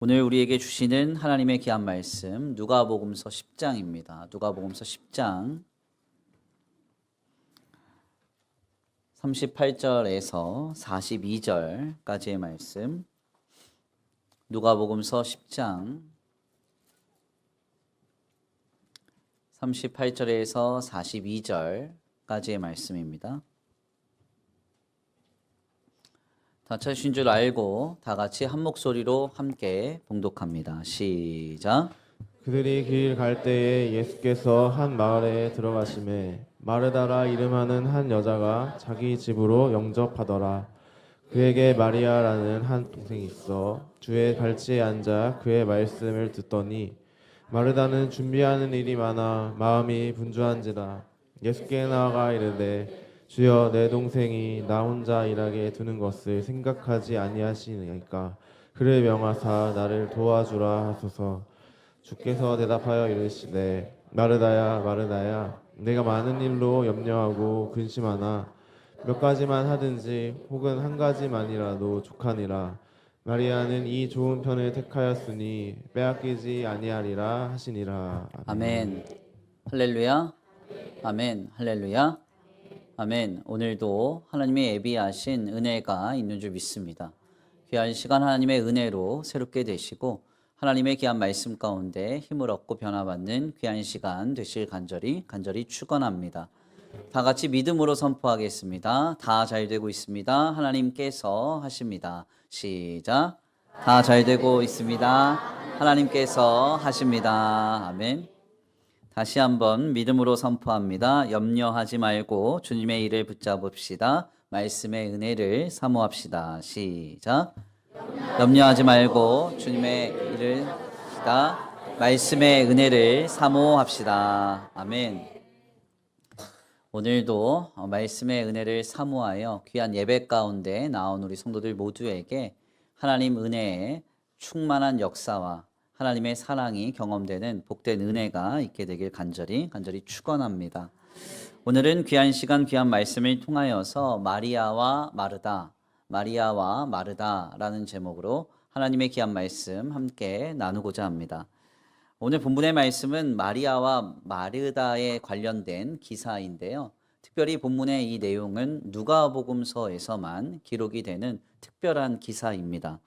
오늘 우리에게 주시는 하나님의 귀한 말씀 누가복음서 10장입니다. 누가복음서 10장 38절에서 42절까지의 말씀. 누가복음서 10장 38절에서 42절까지의 말씀입니다. 다 찾으신 줄 알고 다 같이 한 목소리로 함께 봉독합니다. 시작. 그들이 길 갈 때에 예수께서 한 마을에 들어가심에 마르다라 이름하는 한 여자가 자기 집으로 영접하더라. 그에게 마리아라는 한 동생이 있어 주의 발치에 앉아 그의 말씀을 듣더니 마르다는 준비하는 일이 많아 마음이 분주한지라. 예수께 나아가 이르되 주여, 내 동생이 나 혼자 일하게 두는 것을 생각하지 아니하시니까 그를 명하사 나를 도와주라 하소서. 주께서 대답하여 이르시되 마르다야 마르다야, 내가 많은 일로 염려하고 근심하나 몇 가지만 하든지 혹은 한 가지만이라도 족하니라. 마리아는 이 좋은 편을 택하였으니 빼앗기지 아니하리라 하시니라. 아멘. 할렐루야. 아멘. 할렐루야. 아멘. 오늘도 하나님의 예비하신 은혜가 있는 줄 믿습니다. 귀한 시간 하나님의 은혜로 새롭게 되시고 하나님의 귀한 말씀 가운데 힘을 얻고 변화받는 귀한 시간 되실 간절히 축원합니다. 다 같이 믿음으로 선포하겠습니다. 다 잘 되고 있습니다. 하나님께서 하십니다. 시작. 다 잘 되고 있습니다. 하나님께서 하십니다. 아멘. 다시 한번 믿음으로 선포합니다. 염려하지 말고 주님의 일을 붙잡읍시다. 말씀의 은혜를 사모합시다. 시작. 염려하지 말고 주님의 일을 합시다. 말씀의 은혜를 사모합시다. 아멘. 오늘도 말씀의 은혜를 사모하여 귀한 예배 가운데 나온 우리 성도들 모두에게 하나님 은혜의 충만한 역사와 하나님의 사랑이 경험되는 복된 은혜가 있게 되길 간절히 축원합니다. 오늘은 귀한 시간 귀한 말씀을 통하여서 마리아와 마르다라는 제목으로 하나님의 귀한 말씀 함께 나누고자 합니다. 오늘 본문의 말씀은 마리아와 마르다에 관련된 기사인데요. 특별히 본문의 이 내용은 누가복음서에서만 기록이 되는 특별한 기사입니다.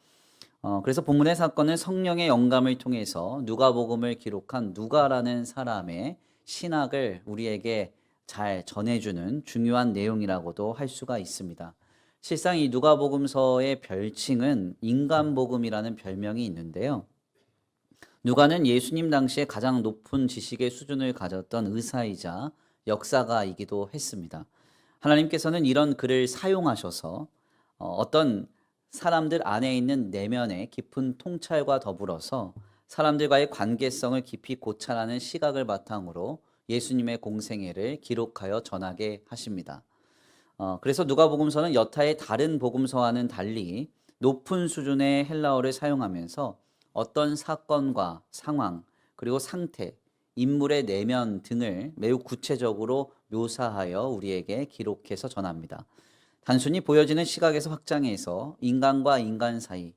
그래서 본문의 사건은 성령의 영감을 통해서 누가복음을 기록한 누가라는 사람의 신학을 우리에게 잘 전해주는 중요한 내용이라고도 할 수가 있습니다. 실상 이 누가복음서의 별칭은 인간복음이라는 별명이 있는데요. 누가는 예수님 당시에 가장 높은 지식의 수준을 가졌던 의사이자 역사가이기도 했습니다. 하나님께서는 이런 글을 사용하셔서 어떤 사람들 안에 있는 내면의 깊은 통찰과 더불어서 사람들과의 관계성을 깊이 고찰하는 시각을 바탕으로 예수님의 공생애를 기록하여 전하게 하십니다. 그래서 누가복음서는 여타의 다른 복음서와는 달리 높은 수준의 헬라어를 사용하면서 어떤 사건과 상황, 그리고 상태, 인물의 내면 등을 매우 구체적으로 묘사하여 우리에게 기록해서 전합니다. 단순히 보여지는 시각에서 확장해서 인간과 인간 사이,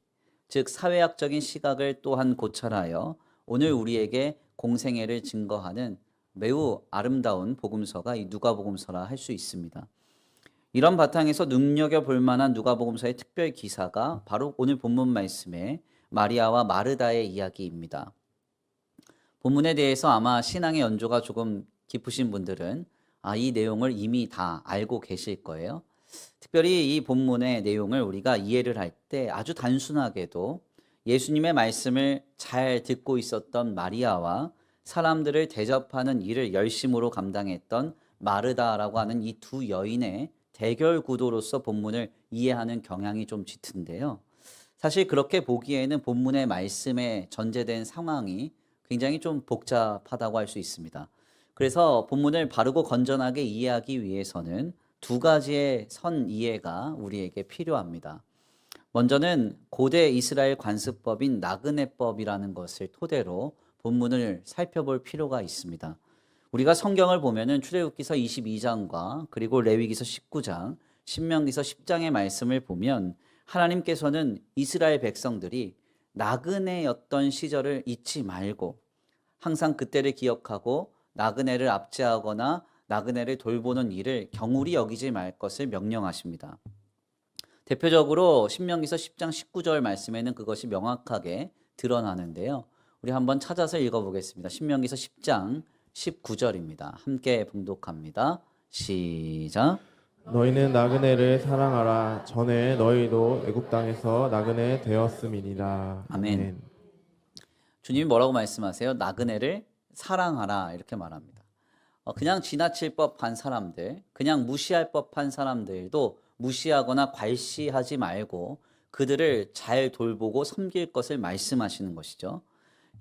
즉 사회학적인 시각을 또한 고찰하여 오늘 우리에게 공생애를 증거하는 매우 아름다운 복음서가 이 누가복음서라 할 수 있습니다. 이런 바탕에서 눈여겨볼 만한 누가복음서의 특별 기사가 바로 오늘 본문 말씀의 마리아와 마르다의 이야기입니다. 본문에 대해서 아마 신앙의 연조가 조금 깊으신 분들은 이 내용을 이미 다 알고 계실 거예요. 특별히 이 본문의 내용을 우리가 이해를 할 때 아주 단순하게도 예수님의 말씀을 잘 듣고 있었던 마리아와 사람들을 대접하는 일을 열심으로 감당했던 마르다라고 하는 이 두 여인의 대결 구도로서 본문을 이해하는 경향이 좀 짙은데요. 사실 그렇게 보기에는 본문의 말씀에 전제된 상황이 굉장히 좀 복잡하다고 할 수 있습니다. 그래서 본문을 바르고 건전하게 이해하기 위해서는 두 가지의 선 이해가 우리에게 필요합니다. 먼저는 고대 이스라엘 관습법인 나그네법이라는 것을 토대로 본문을 살펴볼 필요가 있습니다. 우리가 성경을 보면은 출애굽기서 22장과 그리고 레위기서 19장, 신명기서 10장의 말씀을 보면 하나님께서는 이스라엘 백성들이 나그네였던 시절을 잊지 말고 항상 그때를 기억하고 나그네를 압제하거나 나그네를 돌보는 일을 경홀히 여기지 말 것을 명령하십니다. 대표적으로 신명기서 10장 19절 말씀에는 그것이 명확하게 드러나는데요. 우리 한번 찾아서 읽어보겠습니다. 신명기서 10장 19절입니다. 함께 봉독합니다. 시작. 너희는 나그네를 사랑하라. 전에 너희도 애굽 땅에서 나그네 되었음이니라. 아멘. 주님이 뭐라고 말씀하세요? 나그네를 사랑하라 이렇게 말합니다. 그냥 지나칠 법한 사람들, 그냥 무시할 법한 사람들도 무시하거나 괄시하지 말고 그들을 잘 돌보고 섬길 것을 말씀하시는 것이죠.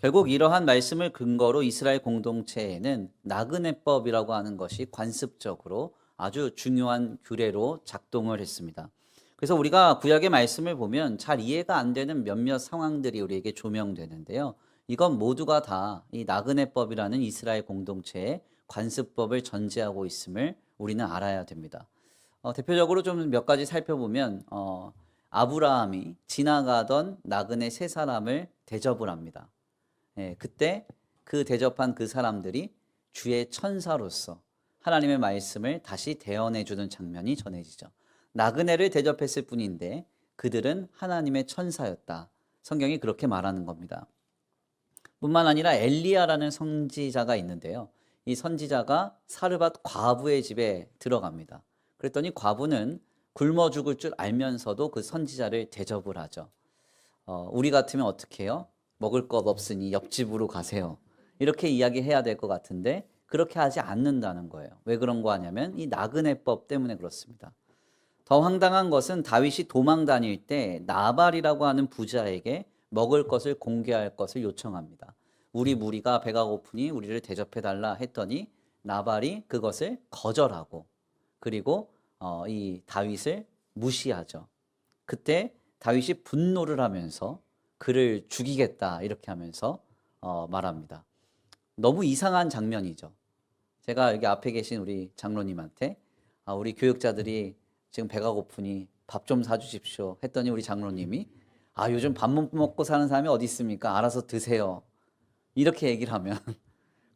결국 이러한 말씀을 근거로 이스라엘 공동체에는 나그네법이라고 하는 것이 관습적으로 아주 중요한 규례로 작동을 했습니다. 그래서 우리가 구약의 말씀을 보면 잘 이해가 안 되는 몇몇 상황들이 우리에게 조명되는데요. 이건 모두가 다 이 나그네법이라는 이스라엘 공동체의 관습법을 전제하고 있음을 우리는 알아야 됩니다. 대표적으로 좀 몇 가지 살펴보면 아브라함이 지나가던 나그네 세 사람을 대접을 합니다. 그때 그 대접한 그 사람들이 주의 천사로서 하나님의 말씀을 다시 대언해주는 장면이 전해지죠. 나그네를 대접했을 뿐인데 그들은 하나님의 천사였다. 성경이 그렇게 말하는 겁니다. 뿐만 아니라 엘리야라는 선지자가 있는데요. 이 선지자가 사르밧 과부의 집에 들어갑니다. 그랬더니 과부는 굶어 죽을 줄 알면서도 그 선지자를 대접을 하죠. 우리 같으면 어떻게 해요? 먹을 것 없으니 옆집으로 가세요. 이렇게 이야기해야 될 것 같은데 그렇게 하지 않는다는 거예요. 왜 그런 거 하냐면 이 나그네법 때문에 그렇습니다. 더 황당한 것은 다윗이 도망 다닐 때 나발이라고 하는 부자에게 먹을 것을 공개할 것을 요청합니다. 우리 무리가 배가 고프니 우리를 대접해달라 했더니 나발이 그것을 거절하고 그리고 이 다윗을 무시하죠. 그때 다윗이 분노를 하면서 그를 죽이겠다 이렇게 하면서 말합니다. 너무 이상한 장면이죠. 제가 여기 앞에 계신 우리 장로님한테 우리 교육자들이 지금 배가 고프니 밥 좀 사주십시오 했더니 우리 장로님이 요즘 밥 못 먹고 사는 사람이 어디 있습니까? 알아서 드세요. 이렇게 얘기를 하면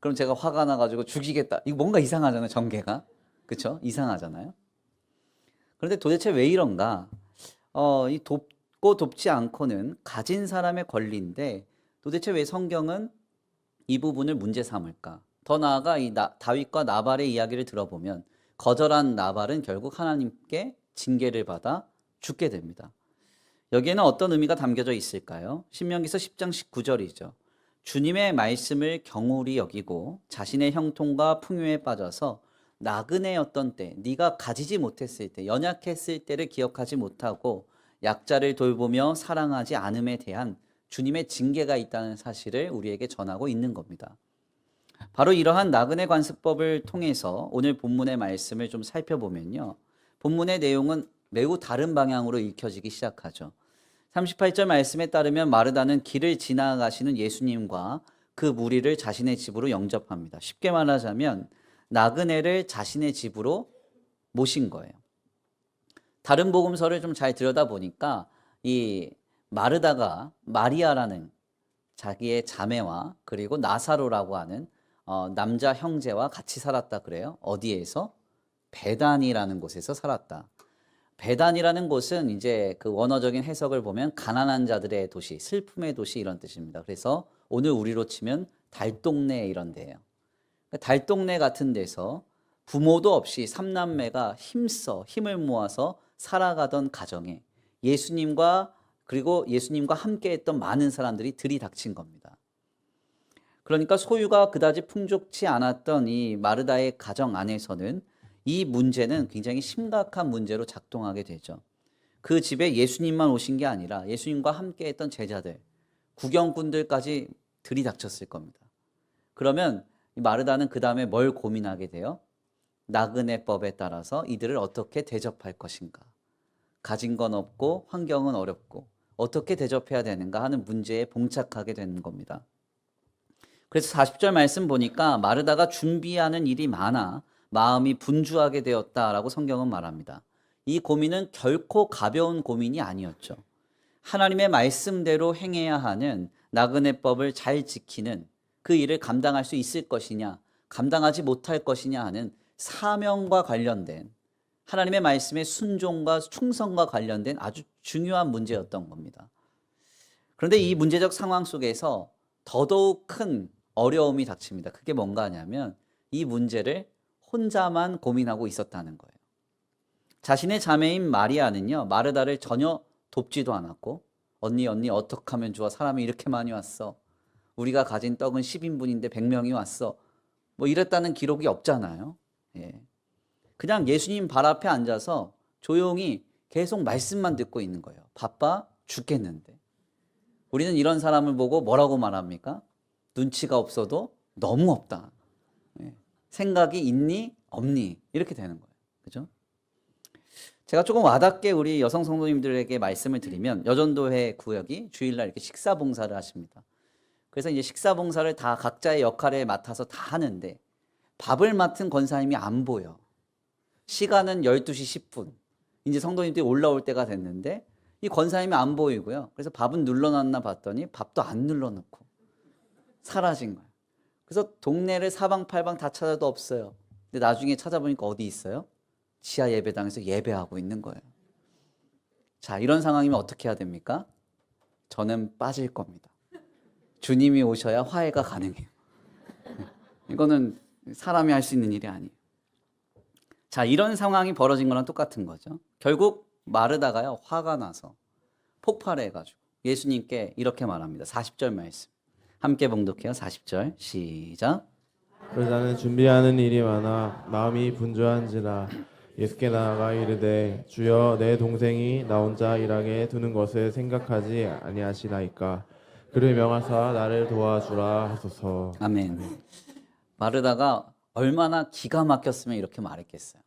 그럼 제가 화가 나가지고 죽이겠다. 이거 뭔가 이상하잖아요. 전개가. 그렇죠? 이상하잖아요. 그런데 도대체 왜 이런가? 이 돕고 돕지 않고는 가진 사람의 권리인데 도대체 왜 성경은 이 부분을 문제 삼을까? 더 나아가 이 다윗과 나발의 이야기를 들어보면 거절한 나발은 결국 하나님께 징계를 받아 죽게 됩니다. 여기에는 어떤 의미가 담겨져 있을까요? 신명기서 10장 19절이죠. 주님의 말씀을 경홀히 여기고 자신의 형통과 풍요에 빠져서 나그네였던 때, 네가 가지지 못했을 때, 연약했을 때를 기억하지 못하고 약자를 돌보며 사랑하지 않음에 대한 주님의 징계가 있다는 사실을 우리에게 전하고 있는 겁니다. 바로 이러한 나그네 관습법을 통해서 오늘 본문의 말씀을 좀 살펴보면요. 본문의 내용은 매우 다른 방향으로 읽혀지기 시작하죠. 38절 말씀에 따르면 마르다는 길을 지나가시는 예수님과 그 무리를 자신의 집으로 영접합니다. 쉽게 말하자면 나그네를 자신의 집으로 모신 거예요. 다른 복음서를 좀 잘 들여다보니까 이 마르다가 마리아라는 자기의 자매와 그리고 나사로라고 하는 남자 형제와 같이 살았다 그래요. 어디에서? 베단이라는 곳에서 살았다. 베단이라는 곳은 이제 그 원어적인 해석을 보면 가난한 자들의 도시, 슬픔의 도시 이런 뜻입니다. 그래서 오늘 우리로 치면 달동네 이런 데예요. 달동네 같은 데서 부모도 없이 삼남매가 힘을 모아서 살아가던 가정에 예수님과 그리고 예수님과 함께했던 많은 사람들이 들이닥친 겁니다. 그러니까 소유가 그다지 풍족치 않았던 이 마르다의 가정 안에서는 이 문제는 굉장히 심각한 문제로 작동하게 되죠. 그 집에 예수님만 오신 게 아니라 예수님과 함께했던 제자들, 구경꾼들까지 들이닥쳤을 겁니다. 그러면 이 마르다는 그 다음에 뭘 고민하게 돼요? 나그네법에 따라서 이들을 어떻게 대접할 것인가? 가진 건 없고 환경은 어렵고 어떻게 대접해야 되는가 하는 문제에 봉착하게 되는 겁니다. 그래서 40절 말씀 보니까 마르다가 준비하는 일이 많아 마음이 분주하게 되었다라고 성경은 말합니다. 이 고민은 결코 가벼운 고민이 아니었죠. 하나님의 말씀대로 행해야 하는 나그네법을 잘 지키는 그 일을 감당할 수 있을 것이냐, 감당하지 못할 것이냐 하는 사명과 관련된 하나님의 말씀의 순종과 충성과 관련된 아주 중요한 문제였던 겁니다. 그런데 이 문제적 상황 속에서 더더욱 큰 어려움이 닥칩니다. 그게 뭔가 하냐면 이 문제를 혼자만 고민하고 있었다는 거예요. 자신의 자매인 마리아는요, 마르다를 전혀 돕지도 않았고, 언니 어떻게 하면 좋아? 사람이 이렇게 많이 왔어. 우리가 가진 떡은 10인분인데 100명이 왔어. 뭐 이랬다는 기록이 없잖아요. 예. 그냥 예수님 발 앞에 앉아서 조용히 계속 말씀만 듣고 있는 거예요. 바빠 죽겠는데. 우리는 이런 사람을 보고 뭐라고 말합니까? 눈치가 없어도 너무 없다. 예. 생각이 있니? 없니? 이렇게 되는 거예요. 그죠? 제가 조금 와닿게 우리 여성 성도님들에게 말씀을 드리면, 여전도회 구역이 주일날 이렇게 식사 봉사를 하십니다. 그래서 이제 식사 봉사를 다 각자의 역할에 맡아서 다 하는데, 밥을 맡은 권사님이 안 보여. 시간은 12시 10분. 이제 성도님들이 올라올 때가 됐는데 이 권사님이 안 보이고요. 그래서 밥은 눌러놨나 봤더니 밥도 안 눌러놓고 사라진 거예요. 그래서 동네를 사방팔방 다 찾아도 없어요. 근데 나중에 찾아보니까 어디 있어요? 지하 예배당에서 예배하고 있는 거예요. 자, 이런 상황이면 어떻게 해야 됩니까? 저는 빠질 겁니다. 주님이 오셔야 화해가 가능해요. 이거는 사람이 할 수 있는 일이 아니에요. 자, 이런 상황이 벌어진 거랑 똑같은 거죠. 결국 마르다가요, 화가 나서 폭발해가지고 예수님께 이렇게 말합니다. 40절 말씀 함께 봉독해요. 40절 시작. 그러자는 준비하는 일이 많아 마음이 분주한지라 예수께 나아가 이르되 주여 내 동생이 나 혼자 일하게 두는 것을 생각하지 아니하시나이까. 그를 명하사 나를 도와주라 하소서. 아멘. 마르다가 얼마나 기가 막혔으면 이렇게 말했겠어요.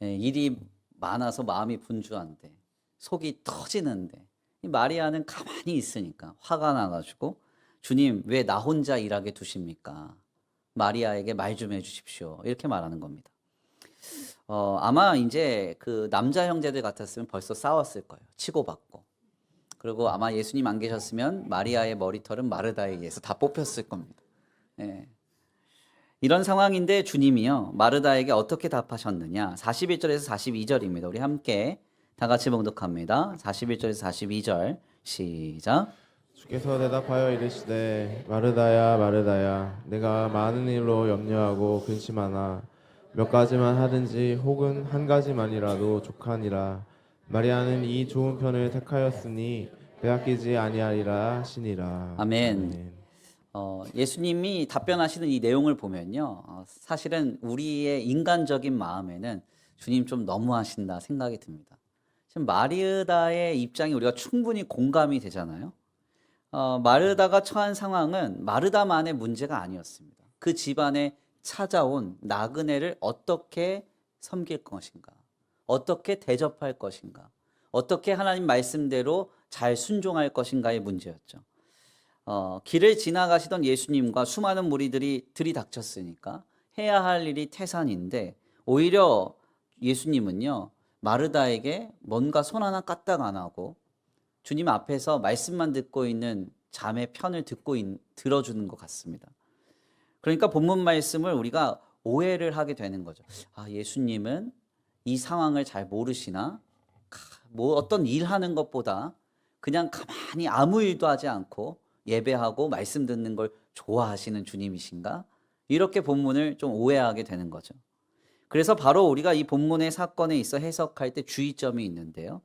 예, 일이 많아서 마음이 분주한데, 속이 터지는데, 이 마리아는 가만히 있으니까 화가 나가지고 주님 왜 나 혼자 일하게 두십니까? 마리아에게 말 좀 해주십시오. 이렇게 말하는 겁니다. 아마 이제 그 남자 형제들 같았으면 벌써 싸웠을 거예요. 치고받고. 그리고 아마 예수님 안 계셨으면 마리아의 머리털은 마르다에 의해서 다 뽑혔을 겁니다. 예. 이런 상황인데 주님이요, 마르다에게 어떻게 답하셨느냐? 41절에서 42절입니다. 우리 함께 다 같이 봉독합니다. 41절에서 42절 시작. 주께서 대답하여 이르시되 마르다야 마르다야 내가 많은 일로 염려하고 근심하나 몇 가지만 하든지 혹은 한 가지만이라도 족하니라. 마리아는 이 좋은 편을 택하였으니 빼앗기지 아니하리라 하시니라. 아멘. 예수님이 답변하시는 이 내용을 보면요, 사실은 우리의 인간적인 마음에는 주님 좀 너무하신다 생각이 듭니다. 지금 마르다의 입장이 우리가 충분히 공감이 되잖아요. 마르다가 처한 상황은 마르다만의 문제가 아니었습니다. 그 집안에 찾아온 나그네를 어떻게 섬길 것인가, 어떻게 대접할 것인가, 어떻게 하나님 말씀대로 잘 순종할 것인가의 문제였죠. 길을 지나가시던 예수님과 수많은 무리들이 들이닥쳤으니까 해야 할 일이 태산인데, 오히려 예수님은요, 마르다에게 뭔가 손 하나 까딱 안 하고 주님 앞에서 말씀만 듣고 있는 자매 편을 들어주는 것 같습니다. 그러니까 본문 말씀을 우리가 오해를 하게 되는 거죠. 아, 예수님은 이 상황을 잘 모르시나? 뭐 어떤 일하는 것보다 그냥 가만히 아무 일도 하지 않고 예배하고 말씀 듣는 걸 좋아하시는 주님이신가? 이렇게 본문을 좀 오해하게 되는 거죠. 그래서 바로 우리가 이 본문의 사건에 있어 해석할 때 주의점이 있는데요.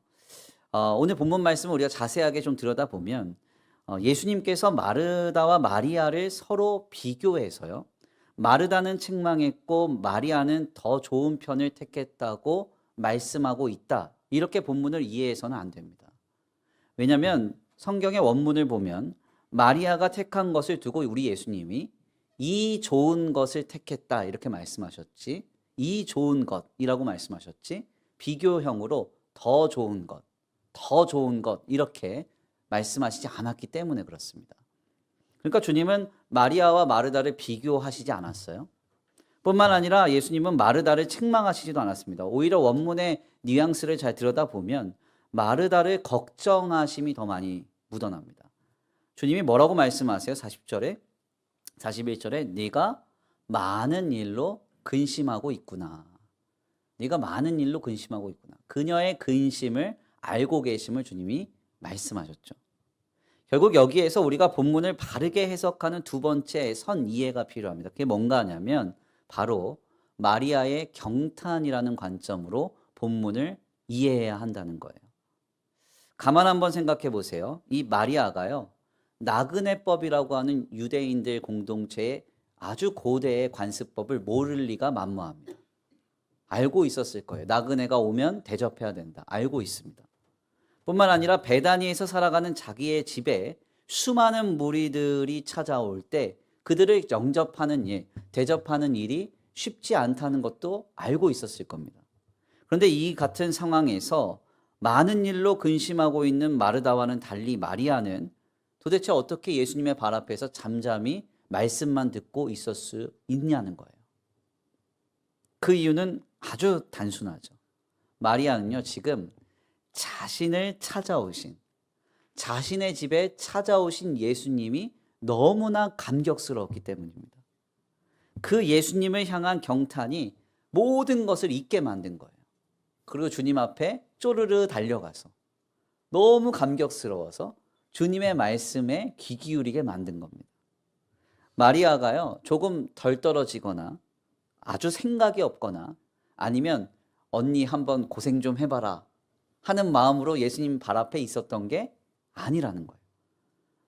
오늘 본문 말씀을 우리가 자세하게 좀 들여다보면 예수님께서 마르다와 마리아를 서로 비교해서요, 마르다는 책망했고 마리아는 더 좋은 편을 택했다고 말씀하고 있다, 이렇게 본문을 이해해서는 안 됩니다. 왜냐하면 성경의 원문을 보면 마리아가 택한 것을 두고 우리 예수님이 이 좋은 것을 택했다 이렇게 말씀하셨지, 이 좋은 것이라고 말씀하셨지, 비교형으로 더 좋은 것, 더 좋은 것 이렇게 말씀하시지 않았기 때문에 그렇습니다. 그러니까 주님은 마리아와 마르다를 비교하시지 않았어요. 뿐만 아니라 예수님은 마르다를 책망하시지도 않았습니다. 오히려 원문의 뉘앙스를 잘 들여다보면 마르다를 걱정하심이 더 많이 묻어납니다. 주님이 뭐라고 말씀하세요? 40절에 41절에 네가 많은 일로 근심하고 있구나. 네가 많은 일로 근심하고 있구나. 그녀의 근심을 알고 계심을 주님이 말씀하셨죠. 결국 여기에서 우리가 본문을 바르게 해석하는 두 번째 선 이해가 필요합니다. 그게 뭔가 하냐면 바로 마리아의 경탄이라는 관점으로 본문을 이해해야 한다는 거예요. 가만 한번 생각해 보세요. 이 마리아가요, 나그네법이라고 하는 유대인들 공동체의 아주 고대의 관습법을 모를 리가 만무합니다. 알고 있었을 거예요. 나그네가 오면 대접해야 된다. 알고 있습니다. 뿐만 아니라 베다니에서 살아가는 자기의 집에 수많은 무리들이 찾아올 때 그들을 영접하는 일, 대접하는 일이 쉽지 않다는 것도 알고 있었을 겁니다. 그런데 이 같은 상황에서 많은 일로 근심하고 있는 마르다와는 달리 마리아는 도대체 어떻게 예수님의 발 앞에서 잠잠히 말씀만 듣고 있을 수 있냐는 거예요. 그 이유는 아주 단순하죠. 마리아는요, 지금 자신을 찾아오신, 자신의 집에 찾아오신 예수님이 너무나 감격스러웠기 때문입니다. 그 예수님을 향한 경탄이 모든 것을 잊게 만든 거예요. 그리고 주님 앞에 쪼르르 달려가서 너무 감격스러워서 주님의 말씀에 귀 기울이게 만든 겁니다. 마리아가요, 조금 덜 떨어지거나 아주 생각이 없거나 아니면 언니 한번 고생 좀 해봐라 하는 마음으로 예수님 발 앞에 있었던 게 아니라는 거예요.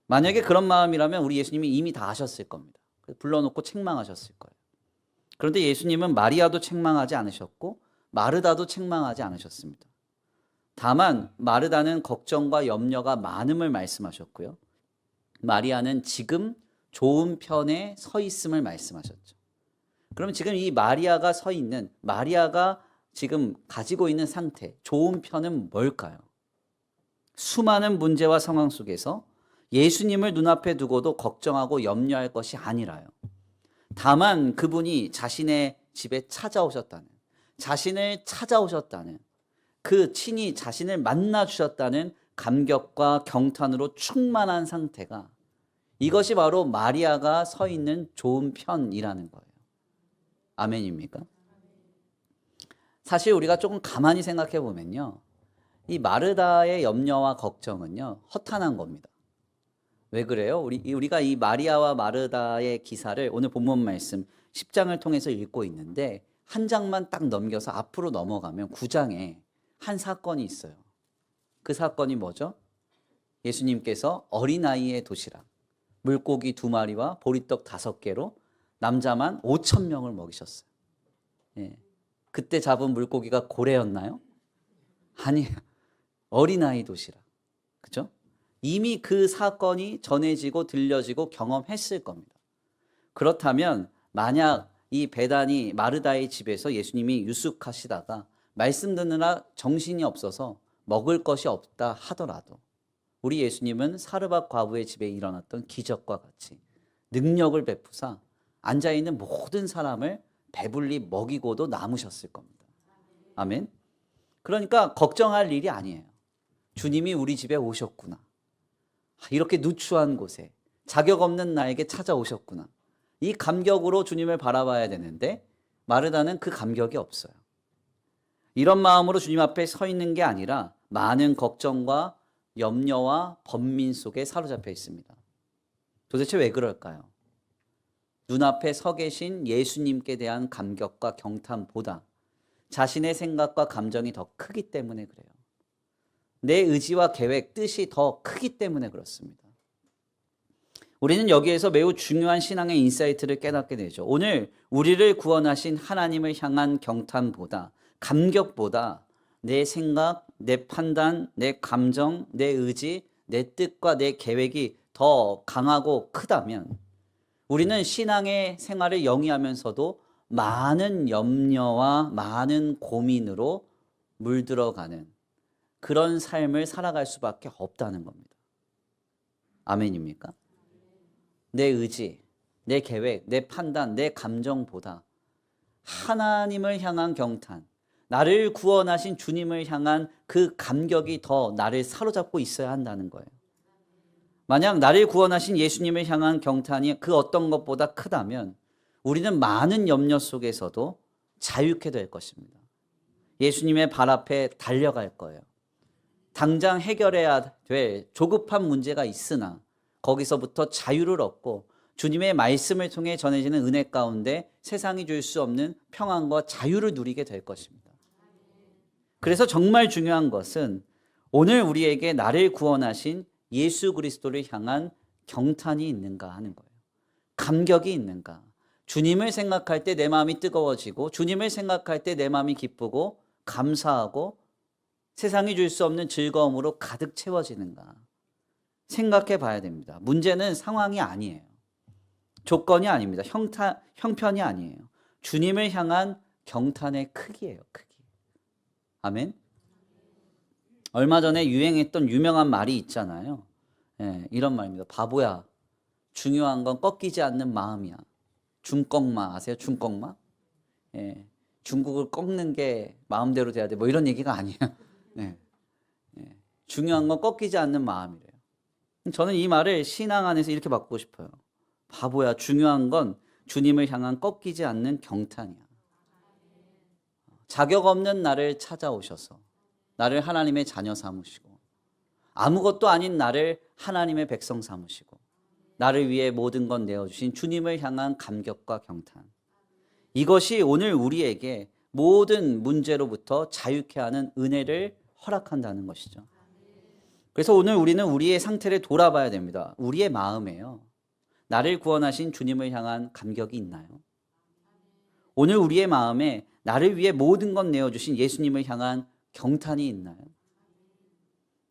만약에 그런 마음이라면 우리 예수님이 이미 다 아셨을 겁니다. 불러놓고 책망하셨을 거예요. 그런데 예수님은 마리아도 책망하지 않으셨고 마르다도 책망하지 않으셨습니다. 다만 마르다는 걱정과 염려가 많음을 말씀하셨고요. 마리아는 지금 좋은 편에 서 있음을 말씀하셨죠. 그럼 지금 이 마리아가 서 있는, 마리아가 지금 가지고 있는 상태, 좋은 편은 뭘까요? 수많은 문제와 상황 속에서 예수님을 눈앞에 두고도 걱정하고 염려할 것이 아니라요. 다만 그분이 자신의 집에 찾아오셨다는, 자신을 찾아오셨다는, 그 친히 자신을 만나 주셨다는 감격과 경탄으로 충만한 상태가, 이것이 바로 마리아가 서 있는 좋은 편이라는 거예요. 아멘입니까? 사실 우리가 조금 가만히 생각해 보면요, 이 마르다의 염려와 걱정은요, 허탄한 겁니다. 왜 그래요? 우리가 이 마리아와 마르다의 기사를 오늘 본문 말씀 10장을 통해서 읽고 있는데 한 장만 딱 넘겨서 앞으로 넘어가면 9장에 한 사건이 있어요. 그 사건이 뭐죠? 예수님께서 어린아이의 도시락, 물고기 2마리와 보리떡 5개로 남자만 5,000명을 먹이셨어요. 예. 그때 잡은 물고기가 고래였나요? 아니에요. 어린아이 도시락. 그죠? 이미 그 사건이 전해지고 들려지고 경험했을 겁니다. 그렇다면 만약 이 베다니 마르다의 집에서 예수님이 유숙하시다가 말씀 듣느라 정신이 없어서 먹을 것이 없다 하더라도 우리 예수님은 사르밧 과부의 집에 일어났던 기적과 같이 능력을 베푸사 앉아있는 모든 사람을 배불리 먹이고도 남으셨을 겁니다. 아멘. 그러니까 걱정할 일이 아니에요. 주님이 우리 집에 오셨구나. 이렇게 누추한 곳에 자격 없는 나에게 찾아오셨구나. 이 감격으로 주님을 바라봐야 되는데 마르다는 그 감격이 없어요. 이런 마음으로 주님 앞에 서 있는 게 아니라 많은 걱정과 염려와 번민 속에 사로잡혀 있습니다. 도대체 왜 그럴까요? 눈앞에 서 계신 예수님께 대한 감격과 경탄보다 자신의 생각과 감정이 더 크기 때문에 그래요. 내 의지와 계획, 뜻이 더 크기 때문에 그렇습니다. 우리는 여기에서 매우 중요한 신앙의 인사이트를 깨닫게 되죠. 오늘 우리를 구원하신 하나님을 향한 경탄보다, 감격보다 내 생각, 내 판단, 내 감정, 내 의지, 내 뜻과 내 계획이 더 강하고 크다면 우리는 신앙의 생활을 영위하면서도 많은 염려와 많은 고민으로 물들어가는 그런 삶을 살아갈 수밖에 없다는 겁니다. 아멘입니까? 내 의지, 내 계획, 내 판단, 내 감정보다 하나님을 향한 경탄, 나를 구원하신 주님을 향한 그 감격이 더 나를 사로잡고 있어야 한다는 거예요. 만약 나를 구원하신 예수님을 향한 경탄이 그 어떤 것보다 크다면 우리는 많은 염려 속에서도 자유케 될 것입니다. 예수님의 발 앞에 달려갈 거예요. 당장 해결해야 될 조급한 문제가 있으나 거기서부터 자유를 얻고 주님의 말씀을 통해 전해지는 은혜 가운데 세상이 줄 수 없는 평안과 자유를 누리게 될 것입니다. 그래서 정말 중요한 것은 오늘 우리에게 나를 구원하신 예수 그리스도를 향한 경탄이 있는가 하는 거예요. 감격이 있는가. 주님을 생각할 때 내 마음이 뜨거워지고 주님을 생각할 때 내 마음이 기쁘고 감사하고 세상이 줄 수 없는 즐거움으로 가득 채워지는가. 생각해 봐야 됩니다. 문제는 상황이 아니에요. 조건이 아닙니다. 형편이 아니에요. 주님을 향한 경탄의 크기예요. 크기. 아멘. 얼마 전에 유행했던 유명한 말이 있잖아요. 이런 말입니다. 바보야. 중요한 건 꺾이지 않는 마음이야. 중꺾마 아세요? 중꺾마? 중국을 꺾는 게 마음대로 돼야 돼. 뭐 이런 얘기가 아니에요. 중요한 건 꺾이지 않는 마음이래요. 저는 이 말을 신앙 안에서 이렇게 바꾸고 싶어요. 바보야. 중요한 건 주님을 향한 꺾이지 않는 경탄이야. 자격 없는 나를 찾아오셔서 나를 하나님의 자녀 삼으시고 아무것도 아닌 나를 하나님의 백성 삼으시고 나를 위해 모든 건 내어주신 주님을 향한 감격과 경탄. 이것이 오늘 우리에게 모든 문제로부터 자유케 하는 은혜를 허락한다는 것이죠. 그래서 오늘 우리는 우리의 상태를 돌아봐야 됩니다. 우리의 마음에요. 나를 구원하신 주님을 향한 감격이 있나요? 오늘 우리의 마음에 나를 위해 모든 건 내어주신 예수님을 향한 경탄이 있나요?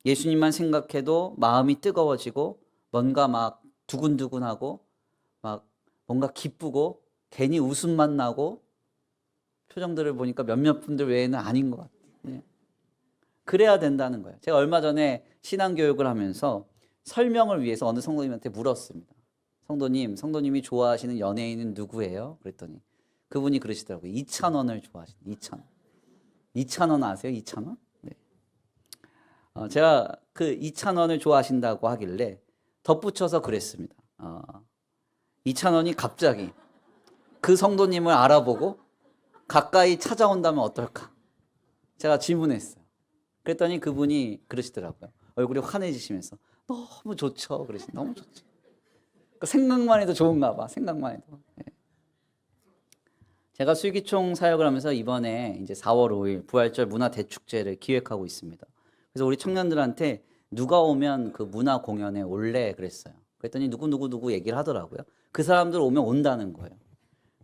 예수님만 생각해도 마음이 뜨거워지고 뭔가 막 두근두근하고 막 뭔가 기쁘고 괜히 웃음만 나고 표정들을 보니까 몇몇 분들 외에는 아닌 것 같아요. 그래야 된다는 거예요. 제가 얼마 전에 신앙교육을 하면서 설명을 위해서 어느 성도님한테 물었습니다. 성도님이 좋아하시는 연예인은 누구예요? 그랬더니 그분이 그러시더라고요. 이찬원을 좋아하시는 2,000원 아세요? 2,000원? 네. 제가 그 이찬원을 좋아하신다고 하길래 덧붙여서 그랬습니다. 이찬원이 갑자기 그 성도님을 알아보고 가까이 찾아온다면 어떨까? 제가 질문했어요. 그랬더니 그분이 그러시더라고요. 얼굴이 환해지시면서 너무 좋죠. 너무 좋죠. 그 생각만 해도 좋은가 봐. 생각만 해도. 네. 제가 슬기총 사역을 하면서 이번에 이제 4월 5일 부활절 문화대축제를 기획하고 있습니다. 그래서 우리 청년들한테 누가 오면 그 문화 공연에 올래 그랬어요. 그랬더니 누구 얘기를 하더라고요. 그 사람들 오면 온다는 거예요.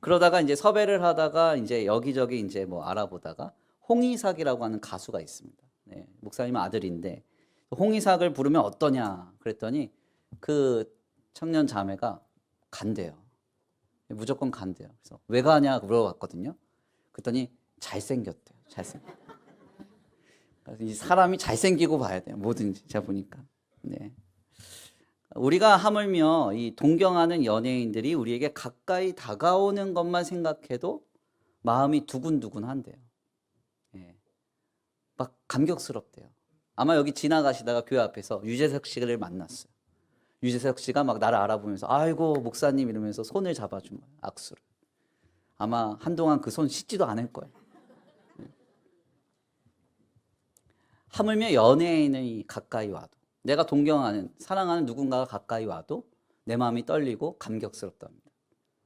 그러다가 이제 섭외를 하다가 이제 여기저기 이제 뭐 알아보다가 홍이삭이라고 하는 가수가 있습니다. 네, 목사님 아들인데 홍이삭을 부르면 어떠냐 그랬더니 그 청년 자매가 간대요. 무조건 간대요. 그래서 왜 가냐 물어봤거든요. 그랬더니 잘생겼대요. 이 사람이 잘생기고 봐야 돼요. 뭐든지 제가 보니까. 네. 우리가 하물며 이 동경하는 연예인들이 우리에게 가까이 다가오는 것만 생각해도 마음이 두근두근한대요. 네. 막 감격스럽대요. 아마 여기 지나가시다가 교회 앞에서 유재석 씨를 만났어요. 유재석 씨가 막 나를 알아보면서 아이고 목사님 이러면서 손을 잡아준 거예요. 악수를. 아마 한동안 그 손 씻지도 않을 거예요. 하물며 연예인이 가까이 와도 내가 동경하는 사랑하는 누군가가 가까이 와도 내 마음이 떨리고 감격스럽답니다.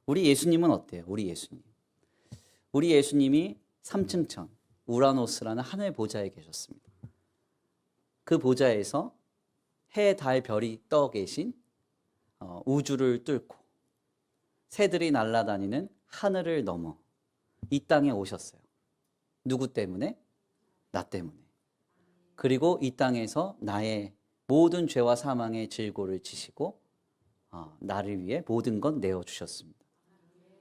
우리 예수님은 어때요? 우리 예수님이 3층천 우라노스라는 하늘 보좌에 계셨습니다. 그 보좌에서 해, 달, 별이 떠 계신 우주를 뚫고 새들이 날아다니는 하늘을 넘어 이 땅에 오셨어요. 누구 때문에? 나 때문에. 그리고 이 땅에서 나의 모든 죄와 사망의 질고를 지시고 나를 위해 모든 건 내어주셨습니다.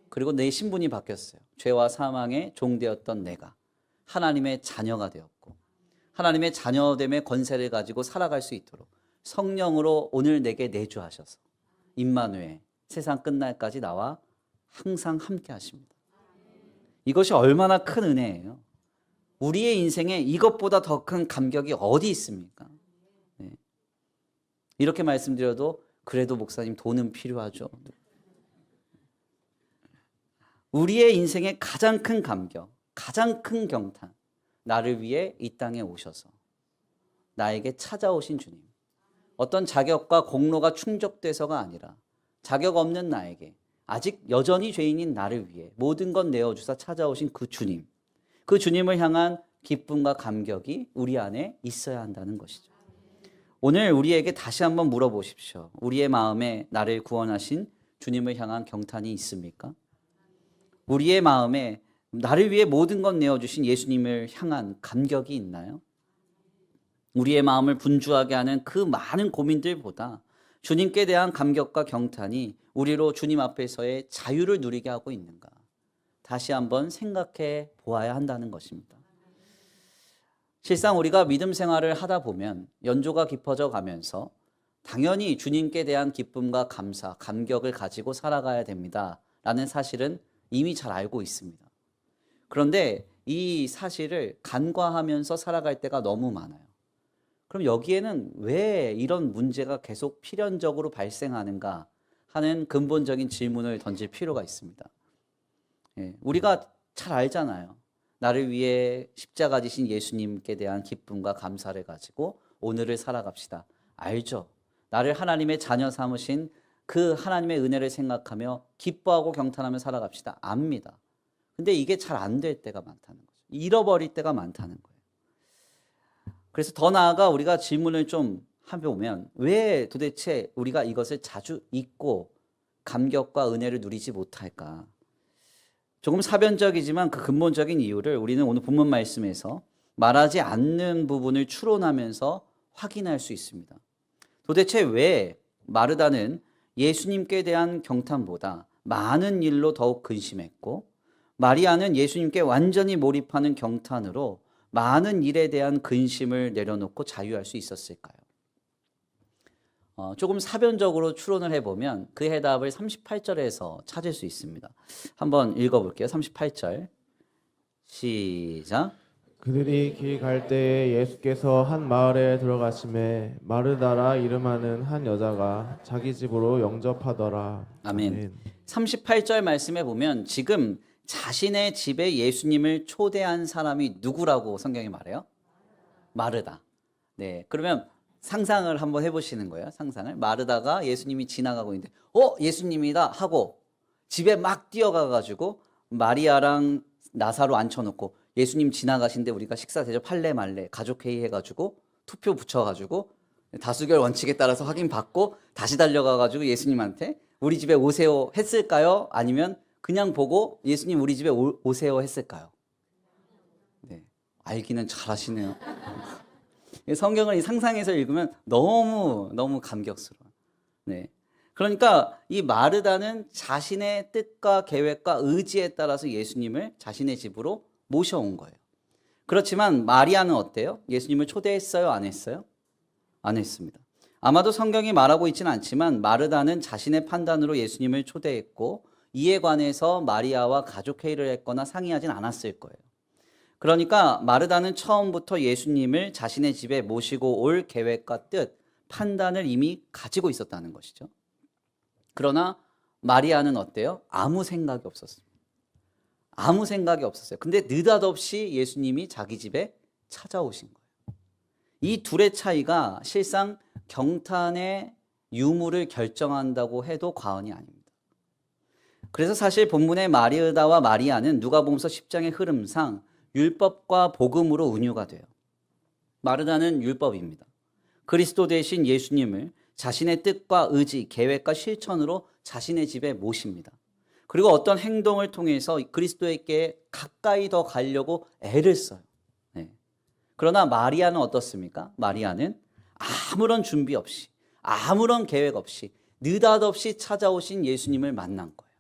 그리고 내 신분이 바뀌었어요. 죄와 사망의 종되었던 내가 하나님의 자녀가 되었고 하나님의 자녀됨의 권세를 가지고 살아갈 수 있도록 성령으로 오늘 내게 내주하셔서 임마누엘 세상 끝날까지 나와 항상 함께 하십니다. 이것이 얼마나 큰 은혜예요. 우리의 인생에 이것보다 더 큰 감격이 어디 있습니까? 네. 이렇게 말씀드려도 그래도 목사님 돈은 필요하죠. 우리의 인생의 가장 큰 감격, 가장 큰 경탄, 나를 위해 이 땅에 오셔서 나에게 찾아오신 주님. 어떤 자격과 공로가 충족돼서가 아니라 자격 없는 나에게 아직 여전히 죄인인 나를 위해 모든 것 내어주사 찾아오신 그 주님. 그 주님을 향한 기쁨과 감격이 우리 안에 있어야 한다는 것이죠. 오늘 우리에게 다시 한번 물어보십시오. 우리의 마음에 나를 구원하신 주님을 향한 경탄이 있습니까? 우리의 마음에 나를 위해 모든 것 내어주신 예수님을 향한 감격이 있나요? 우리의 마음을 분주하게 하는 그 많은 고민들보다 주님께 대한 감격과 경탄이 우리로 주님 앞에서의 자유를 누리게 하고 있는가? 다시 한번 생각해 보아야 한다는 것입니다. 실상 우리가 믿음 생활을 하다 보면 연조가 깊어져 가면서 당연히 주님께 대한 기쁨과 감사, 감격을 가지고 살아가야 됩니다. 라는 사실은 이미 잘 알고 있습니다. 그런데 이 사실을 간과하면서 살아갈 때가 너무 많아요. 그럼 여기에는 왜 이런 문제가 계속 필연적으로 발생하는가 하는 근본적인 질문을 던질 필요가 있습니다. 우리가 잘 알잖아요. 나를 위해 십자가 지신 예수님께 대한 기쁨과 감사를 가지고 오늘을 살아갑시다. 알죠? 나를 하나님의 자녀 삼으신 그 하나님의 은혜를 생각하며 기뻐하고 경탄하며 살아갑시다. 압니다. 근데 이게 잘 안 될 때가 많다는 거죠. 잃어버릴 때가 많다는 거예요. 그래서 더 나아가 우리가 질문을 좀 해보면 왜 도대체 우리가 이것을 자주 잊고 감격과 은혜를 누리지 못할까? 조금 사변적이지만 그 근본적인 이유를 우리는 오늘 본문 말씀에서 말하지 않는 부분을 추론하면서 확인할 수 있습니다. 도대체 왜 마르다는 예수님께 대한 경탄보다 많은 일로 더욱 근심했고 마리아는 예수님께 완전히 몰입하는 경탄으로 많은 일에 대한 근심을 내려놓고 자유할 수 있었을까요? 조금 사변적으로 추론을 해보면 그 해답을 38절에서 찾을 수 있습니다. 한번 읽어볼게요. 38절 시작. 그들이 길 갈 때에 예수께서 한 마을에 들어가심에 마르다라 이름하는 한 여자가 자기 집으로 영접하더라. 아멘. 38절 말씀에 보면 지금 자신의 집에 예수님을 초대한 사람이 누구라고 성경이 말해요? 마르다. 네, 그러면 상상을 한번 해보시는 거예요. 상상을. 마르다가 예수님이 지나가고 있는데 예수님이다 하고 집에 막 뛰어가가지고 마리아랑 나사로 앉혀놓고 예수님 지나가신데 우리가 식사 대접할래 말래 가족회의 해가지고 투표 붙여가지고 다수결 원칙에 따라서 확인받고 다시 달려가가지고 예수님한테 우리 집에 오세요 했을까요? 아니면 그냥 보고 예수님 우리 집에 오세요 했을까요? 네, 알기는 잘하시네요. 성경을 상상해서 읽으면 너무 감격스러워요. 네. 그러니까 이 마르다는 자신의 뜻과 계획과 의지에 따라서 예수님을 자신의 집으로 모셔온 거예요. 그렇지만 마리아는 어때요? 예수님을 초대했어요? 안 했어요? 안 했습니다. 아마도 성경이 말하고 있지는 않지만 마르다는 자신의 판단으로 예수님을 초대했고 이에 관해서 마리아와 가족회의를 했거나 상의하진 않았을 거예요. 그러니까 마르다는 처음부터 예수님을 자신의 집에 모시고 올 계획과 뜻, 판단을 이미 가지고 있었다는 것이죠. 그러나 마리아는 어때요? 아무 생각이 없었어요. 아무 생각이 없었어요. 근데 느닷없이 예수님이 자기 집에 찾아오신 거예요. 이 둘의 차이가 실상 경탄의 유무를 결정한다고 해도 과언이 아닙니다. 그래서 사실 본문의 마르다와 마리아는 누가복음서 10장의 흐름상 율법과 복음으로 운유가 돼요. 마르다는 율법입니다. 그리스도 대신 예수님을 자신의 뜻과 의지, 계획과 실천으로 자신의 집에 모십니다. 그리고 어떤 행동을 통해서 그리스도에게 가까이 더 가려고 애를 써요. 네. 그러나 마리아는 어떻습니까? 마리아는 아무런 준비 없이, 아무런 계획 없이 느닷없이 찾아오신 예수님을 만난 거예요.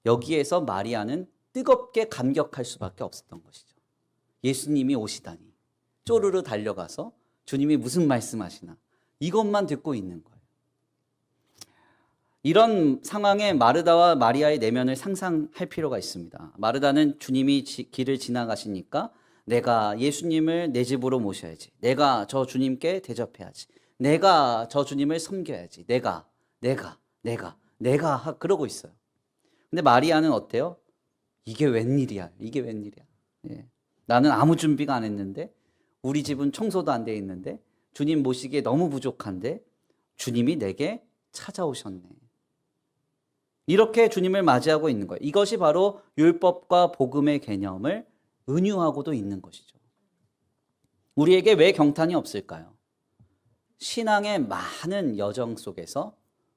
여기에서 마리아는 뜨겁게 감격할 수밖에 없었던 것이죠. 예수님이 오시다니 쪼르르 달려가서 주님이 무슨 말씀하시나 이것만 듣고 있는 거예요. 이런 상황에 마르다와 마리아의 내면을 상상할 필요가 있습니다. 마르다는 주님이 길을 지나가시니까 내가 예수님을 내 집으로 모셔야지. 내가 저 주님께 대접해야지. 내가 저 주님을 섬겨야지. 내가 그러고 있어요. 근데 마리아는 어때요? 이게 웬일이야. 이게 웬일이야. 예. 나는 아무 준비가 안 했는데, 우리 집은 청소도 안 돼 있는데, 주님 모시기에 너무 부족한데 주님이 내게 찾아오셨네. 이렇게 주님을 맞이하고 있는 거예요. 이것이 바로 율법과 복음의 개념을 은유하고도 있는 것이죠. 우리에게 왜 경탄이 없을까요? 신앙의 많은 여정 속에서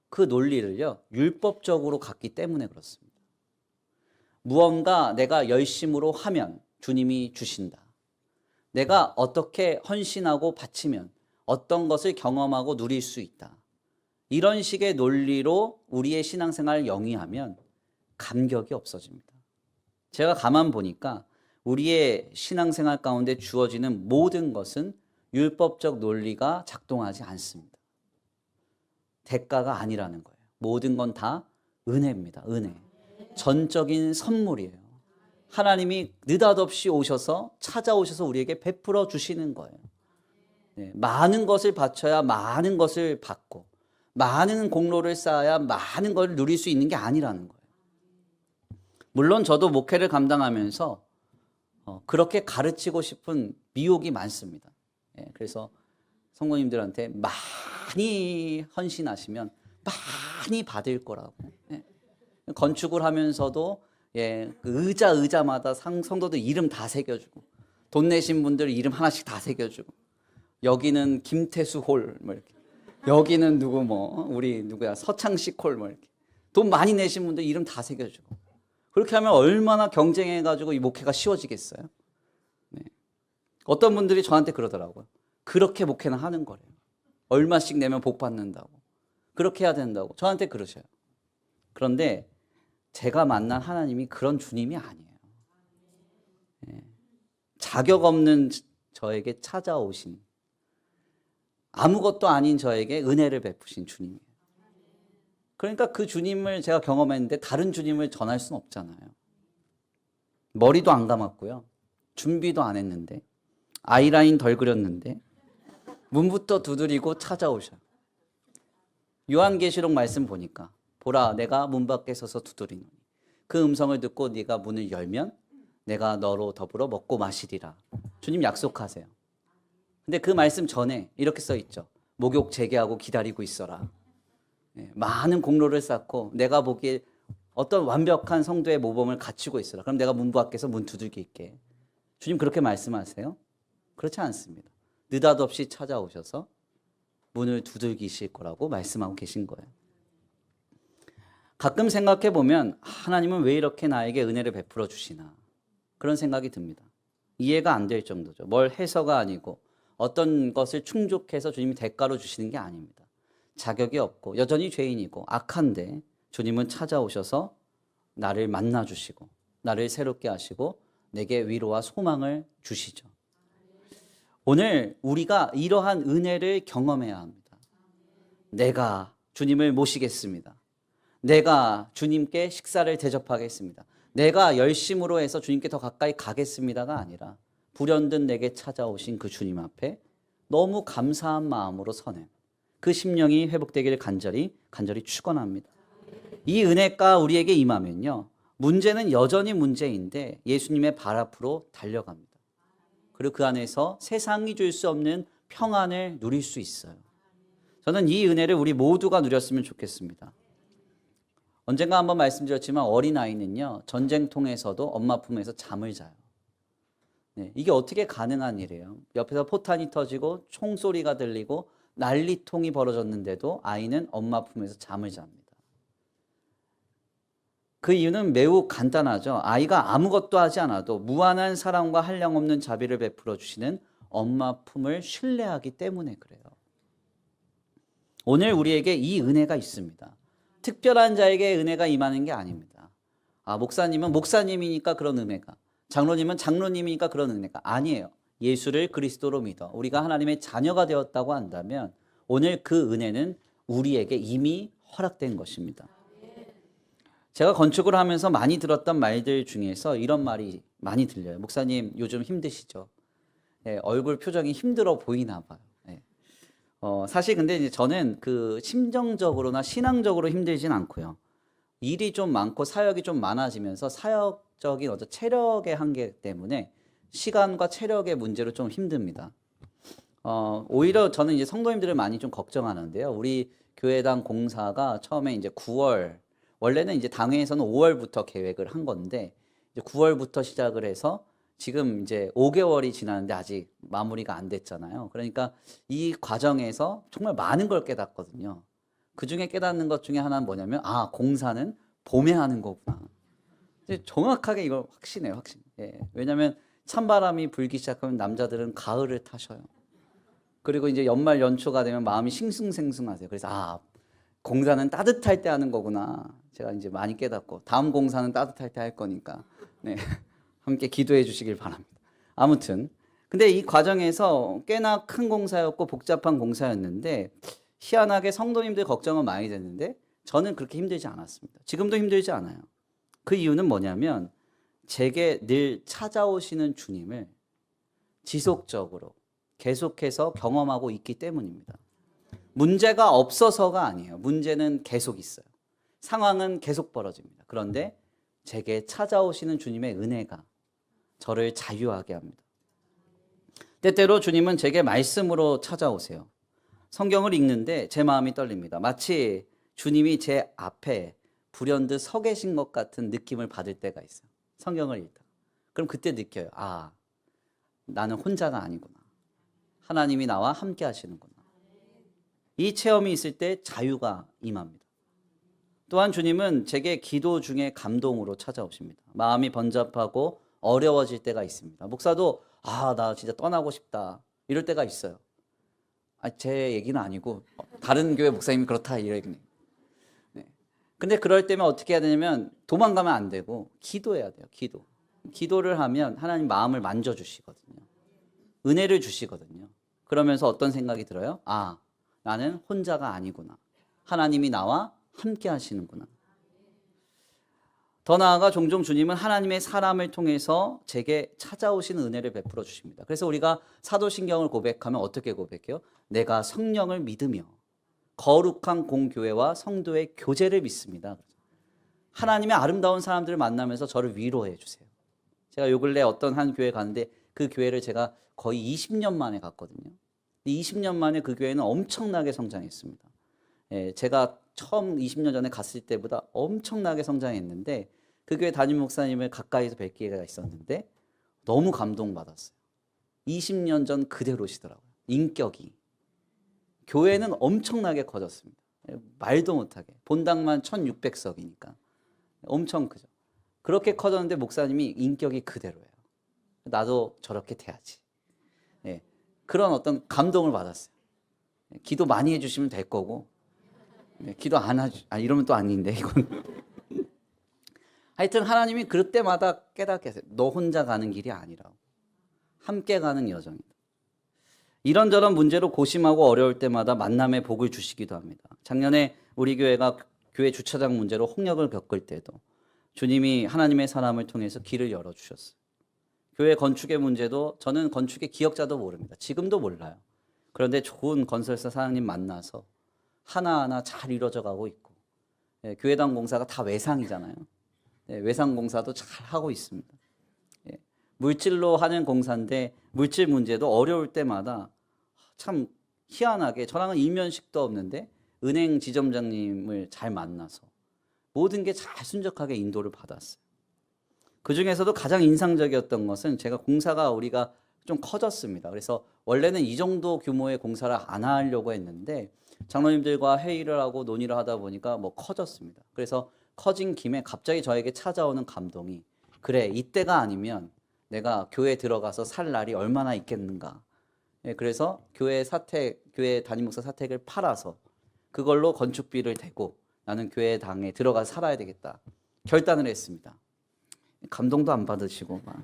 그 논리를요, 율법적으로 갔기 때문에 그렇습니다. 무언가 내가 열심으로 하면 주님이 주신다. 내가 어떻게 헌신하고 바치면 어떤 것을 경험하고 누릴 수 있다. 이런 식의 논리로 우리의 신앙생활을 영위하면 감격이 없어집니다. 제가 가만 보니까 우리의 신앙생활 가운데 주어지는 모든 것은 율법적 논리가 작동하지 않습니다. 대가가 아니라는 거예요. 모든 건 다 은혜입니다. 은혜. 전적인 선물이에요. 하나님이 느닷없이 오셔서 찾아오셔서 우리에게 베풀어 주시는 거예요. 네, 많은 것을 바쳐야 많은 것을 받고 많은 공로를 쌓아야 많은 걸 누릴 수 있는 게 아니라는 거예요. 물론 저도 목회를 감당하면서 그렇게 가르치고 싶은 미혹이 많습니다. 예, 그래서 성도님들한테 많이 헌신하시면 많이 받을 거라고. 예. 건축을 하면서도 예, 그 의자마다 성도들 이름 다 새겨주고, 돈 내신 분들 이름 하나씩 다 새겨주고, 여기는 김태수 홀, 뭐 이렇게, 여기는 누구 우리 누구야 서창식 홀, 뭐 이렇게 돈 많이 내신 분들 이름 다 새겨주고, 그렇게 하면 얼마나 경쟁해가지고 이 목회가 쉬워지겠어요? 네. 어떤 분들이 저한테 그러더라고요. 그렇게 목회는 하는 거래요. 얼마씩 내면 복 받는다고. 그렇게 해야 된다고 저한테 그러셔요. 그런데 제가 만난 하나님이 그런 주님이 아니에요. 예. 자격 없는 저에게 찾아오신, 아무것도 아닌 저에게 은혜를 베푸신 주님이에요. 그러니까 그 주님을 제가 경험했는데 다른 주님을 전할 수는 없잖아요. 머리도 안 감았고요. 준비도 안 했는데, 아이라인 덜 그렸는데 문부터 두드리고 찾아오셔요. 요한계시록 말씀 보니까 보라 내가 문 밖에 서서 두드리노니 그 음성을 듣고 네가 문을 열면 내가 너로 더불어 먹고 마시리라. 주님 약속하세요. 근데 그 말씀 전에 이렇게 써 있죠. 목욕 재개하고 기다리고 있어라. 네, 많은 공로를 쌓고 내가 보기에 어떤 완벽한 성도의 모범을 갖추고 있어라. 그럼 내가 문 밖에서 문 두들길게. 주님 그렇게 말씀하세요? 그렇지 않습니다. 느닷없이 찾아오셔서 문을 두들기실 거라고 말씀하고 계신 거예요. 가끔 생각해 보면 하나님은 왜 이렇게 나에게 은혜를 베풀어 주시나 그런 생각이 듭니다. 이해가 안 될 정도죠. 뭘 해서가 아니고 어떤 것을 충족해서 주님이 대가로 주시는 게 아닙니다. 자격이 없고 여전히 죄인이고 악한데 주님은 찾아오셔서 나를 만나 주시고 나를 새롭게 하시고 내게 위로와 소망을 주시죠. 오늘 우리가 이러한 은혜를 경험해야 합니다. 내가 주님을 모시겠습니다. 내가 주님께 식사를 대접하겠습니다. 내가 열심으로 해서 주님께 더 가까이 가겠습니다가 아니라 불현듯 내게 찾아오신 그 주님 앞에 너무 감사한 마음으로 서는 그 심령이 회복되기를 간절히 축원합니다. 이 은혜가 우리에게 임하면요, 문제는 여전히 문제인데 예수님의 발 앞으로 달려갑니다. 그리고 그 안에서 세상이 줄 수 없는 평안을 누릴 수 있어요. 저는 이 은혜를 우리 모두가 누렸으면 좋겠습니다. 언젠가 한번 말씀드렸지만 어린아이는요, 전쟁통에서도 엄마 품에서 잠을 자요. 네, 이게 어떻게 가능한 일이에요? 옆에서 포탄이 터지고 총소리가 들리고 난리통이 벌어졌는데도 아이는 엄마 품에서 잠을 잡니다. 그 이유는 매우 간단하죠. 아이가 아무것도 하지 않아도 무한한 사랑과 한량없는 자비를 베풀어 주시는 엄마 품을 신뢰하기 때문에 그래요. 오늘 우리에게 이 은혜가 있습니다. 특별한 자에게 은혜가 임하는 게 아닙니다. 목사님은 목사님이니까 그런 은혜가, 장로님은 장로님이니까 그런 은혜가 아니에요. 예수를 그리스도로 믿어 우리가 하나님의 자녀가 되었다고 한다면 오늘 그 은혜는 우리에게 이미 허락된 것입니다. 제가 건축을 하면서 많이 들었던 말들 중에서 이런 말이 많이 들려요. 목사님 요즘 힘드시죠? 예, 얼굴 표정이 힘들어 보이나 봐요. 예. 사실 근데 이제 저는 그 심정적으로나 신앙적으로 힘들진 않고요. 일이 좀 많고 사역이 좀 많아지면서 사역적인 어떤 체력의 한계 때문에 시간과 체력의 문제로 좀 힘듭니다. 오히려 저는 이제 성도님들을 많이 좀 걱정하는데요. 우리 교회당 공사가 처음에 이제 9월, 원래는 이제 당회에서는 5월부터 계획을 한 건데, 이제 9월부터 시작을 해서 지금 이제 5개월이 지났는데 아직 마무리가 안 됐잖아요. 그러니까 이 과정에서 정말 많은 걸 깨닫거든요. 그 중에 깨닫는 것 중에 하나는 뭐냐면, 아, 공사는 봄에 하는 거구나. 이제 정확하게 이걸 확신해요, 확신. 예. 왜냐면 찬바람이 불기 시작하면 남자들은 가을을 타셔요. 그리고 이제 연말 연초가 되면 마음이 싱숭생숭하세요. 그래서 아, 공사는 따뜻할 때 하는 거구나. 제가 이제 많이 깨닫고 다음 공사는 따뜻할 때 할 거니까 네. 함께 기도해 주시길 바랍니다. 아무튼 근데 이 과정에서 꽤나 큰 공사였고 복잡한 공사였는데 희한하게 성도님들 걱정은 많이 됐는데 저는 그렇게 힘들지 않았습니다. 지금도 힘들지 않아요. 그 이유는 뭐냐면 제게 늘 찾아오시는 주님을 지속적으로 계속해서 경험하고 있기 때문입니다. 문제가 없어서가 아니에요. 문제는 계속 있어요. 상황은 계속 벌어집니다. 그런데 제게 찾아오시는 주님의 은혜가 저를 자유하게 합니다. 때때로 주님은 제게 말씀으로 찾아오세요. 성경을 읽는데 제 마음이 떨립니다. 마치 주님이 제 앞에 불현듯 서 계신 것 같은 느낌을 받을 때가 있어요. 성경을 읽다. 그럼 그때 느껴요. 아, 나는 혼자가 아니구나. 하나님이 나와 함께 하시는구나. 이 체험이 있을 때 자유가 임합니다. 또한 주님은 제게 기도 중에 감동으로 찾아오십니다. 마음이 번잡하고 어려워질 때가 있습니다. 목사도 나 진짜 떠나고 싶다 이럴 때가 있어요. 제 얘기는 아니고 다른 교회 목사님이 그렇다 이 얘기네. 네. 근데 그럴 때면 어떻게 해야 되냐면 도망가면 안 되고 기도해야 돼요. 기도를 하면 하나님 마음을 만져주시거든요. 은혜를 주시거든요. 그러면서 어떤 생각이 들어요? 아, 나는 혼자가 아니구나. 하나님이 나와 함께 하시는구나. 더 나아가 종종 주님은 하나님의 사람을 통해서 제게 찾아오시는 은혜를 베풀어 주십니다. 그래서 우리가 사도신경을 고백하면 어떻게 고백해요? 내가 성령을 믿으며 거룩한 공교회와 성도의 교제를 믿습니다. 하나님의 아름다운 사람들을 만나면서 저를 위로해 주세요. 제가 요 근래 어떤 한 교회 가는데 그 교회를 제가 거의 20년 만에 갔거든요. 20년 만에 그 교회는 엄청나게 성장했습니다. 예, 제가 처음 20년 전에 갔을 때보다 엄청나게 성장했는데 그 교회 담임 목사님을 가까이서 뵐 기회가 있었는데 너무 감동받았어요. 20년 전 그대로시더라고요. 인격이. 교회는 엄청나게 커졌습니다. 말도 못하게. 본당만 1600석이니까. 엄청 크죠. 그렇게 커졌는데 목사님이 인격이 그대로예요. 나도 저렇게 돼야지. 예, 그런 어떤 감동을 받았어요. 기도 많이 해주시면 될 거고, 기도 안 하지, 이러면 또 아닌데, 이건. 하여튼 하나님이 그럴 때마다 깨닫게 하세요. 너 혼자 가는 길이 아니라고. 함께 가는 여정이다. 이런저런 문제로 고심하고 어려울 때마다 만남의 복을 주시기도 합니다. 작년에 우리 교회가 교회 주차장 문제로 홍역을 겪을 때도 주님이 하나님의 사람을 통해서 길을 열어주셨어요. 교회 건축의 문제도 저는 건축의 기억자도 모릅니다. 지금도 몰라요. 그런데 좋은 건설사 사장님 만나서 하나하나 잘 이루어져 가고 있고, 교회당 공사가 다 외상이잖아요. 외상 공사도 잘 하고 있습니다. 물질로 하는 공사인데 물질 문제도 어려울 때마다 참 희한하게 저랑은 일면식도 없는데 은행 지점장님을 잘 만나서 모든 게 잘 순적하게 인도를 받았어요. 그 중에서도 가장 인상적이었던 것은 제가 공사가 우리가 좀 커졌습니다. 그래서 원래는 이 정도 규모의 공사를 안 하려고 했는데 장로님들과 회의를 하고 논의를 하다 보니까 뭐 커졌습니다. 그래서 커진 김에 갑자기 저에게 찾아오는 감동이 그래, 이때가 아니면 내가 교회 들어가서 살 날이 얼마나 있겠는가. 그래서 교회 담임 목사 사택을 팔아서 그걸로 건축비를 대고 나는 교회 당에 들어가서 살아야 되겠다. 결단을 했습니다. 감동도 안 받으시고 막.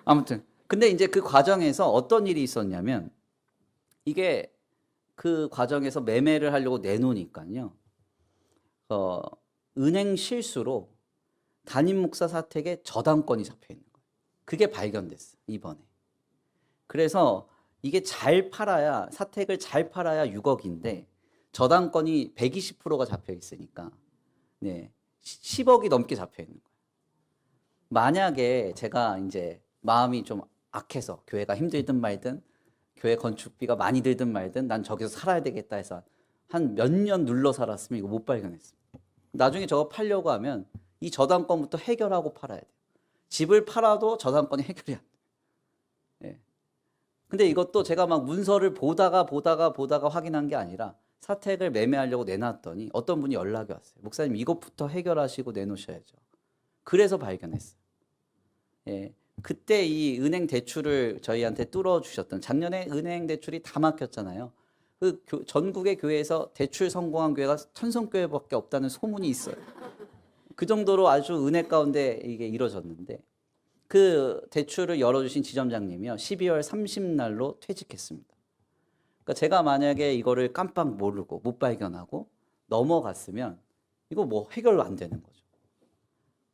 아무튼 근데 이제 그 과정에서 어떤 일이 있었냐면 이게 그 과정에서 매매를 하려고 내놓으니까요. 은행 실수로 담임 목사 사택에 저당권이 잡혀 있는 거예요. 그게 발견됐어요, 이번에. 그래서 이게 잘 팔아야, 사택을 잘 팔아야 6억인데 저당권이 120%가 잡혀 있으니까 10억이 넘게 잡혀 있는 거예요. 만약에 제가 이제 마음이 좀 악해서 교회가 힘들든 말든 교회 건축비가 많이 들든 말든 난 저기서 살아야 되겠다 해서 한 몇 년 눌러 살았으면 이거 못 발견했습니다. 나중에 저거 팔려고 하면 이 저당권부터 해결하고 팔아야 돼요. 집을 팔아도 저당권이 해결이 안 돼요. 예. 근데 이것도 제가 막 문서를 보다가 확인한 게 아니라 사택을 매매하려고 내놨더니 어떤 분이 연락이 왔어요. 목사님 이것부터 해결하시고 내놓으셔야죠. 그래서 발견했어요. 예. 그때 이 은행 대출을 저희한테 뚫어주셨던, 작년에 은행 대출이 다 막혔잖아요. 그 전국의 교회에서 대출 성공한 교회가 천성교회밖에 없다는 소문이 있어요. 그 정도로 아주 은혜 가운데 이게 이루어졌는데, 그 대출을 열어주신 지점장님이요 12월 30날로 퇴직했습니다. 그러니까 제가 만약에 이거를 깜빡 모르고 못 발견하고 넘어갔으면 이거 뭐 해결 안 되는 거죠.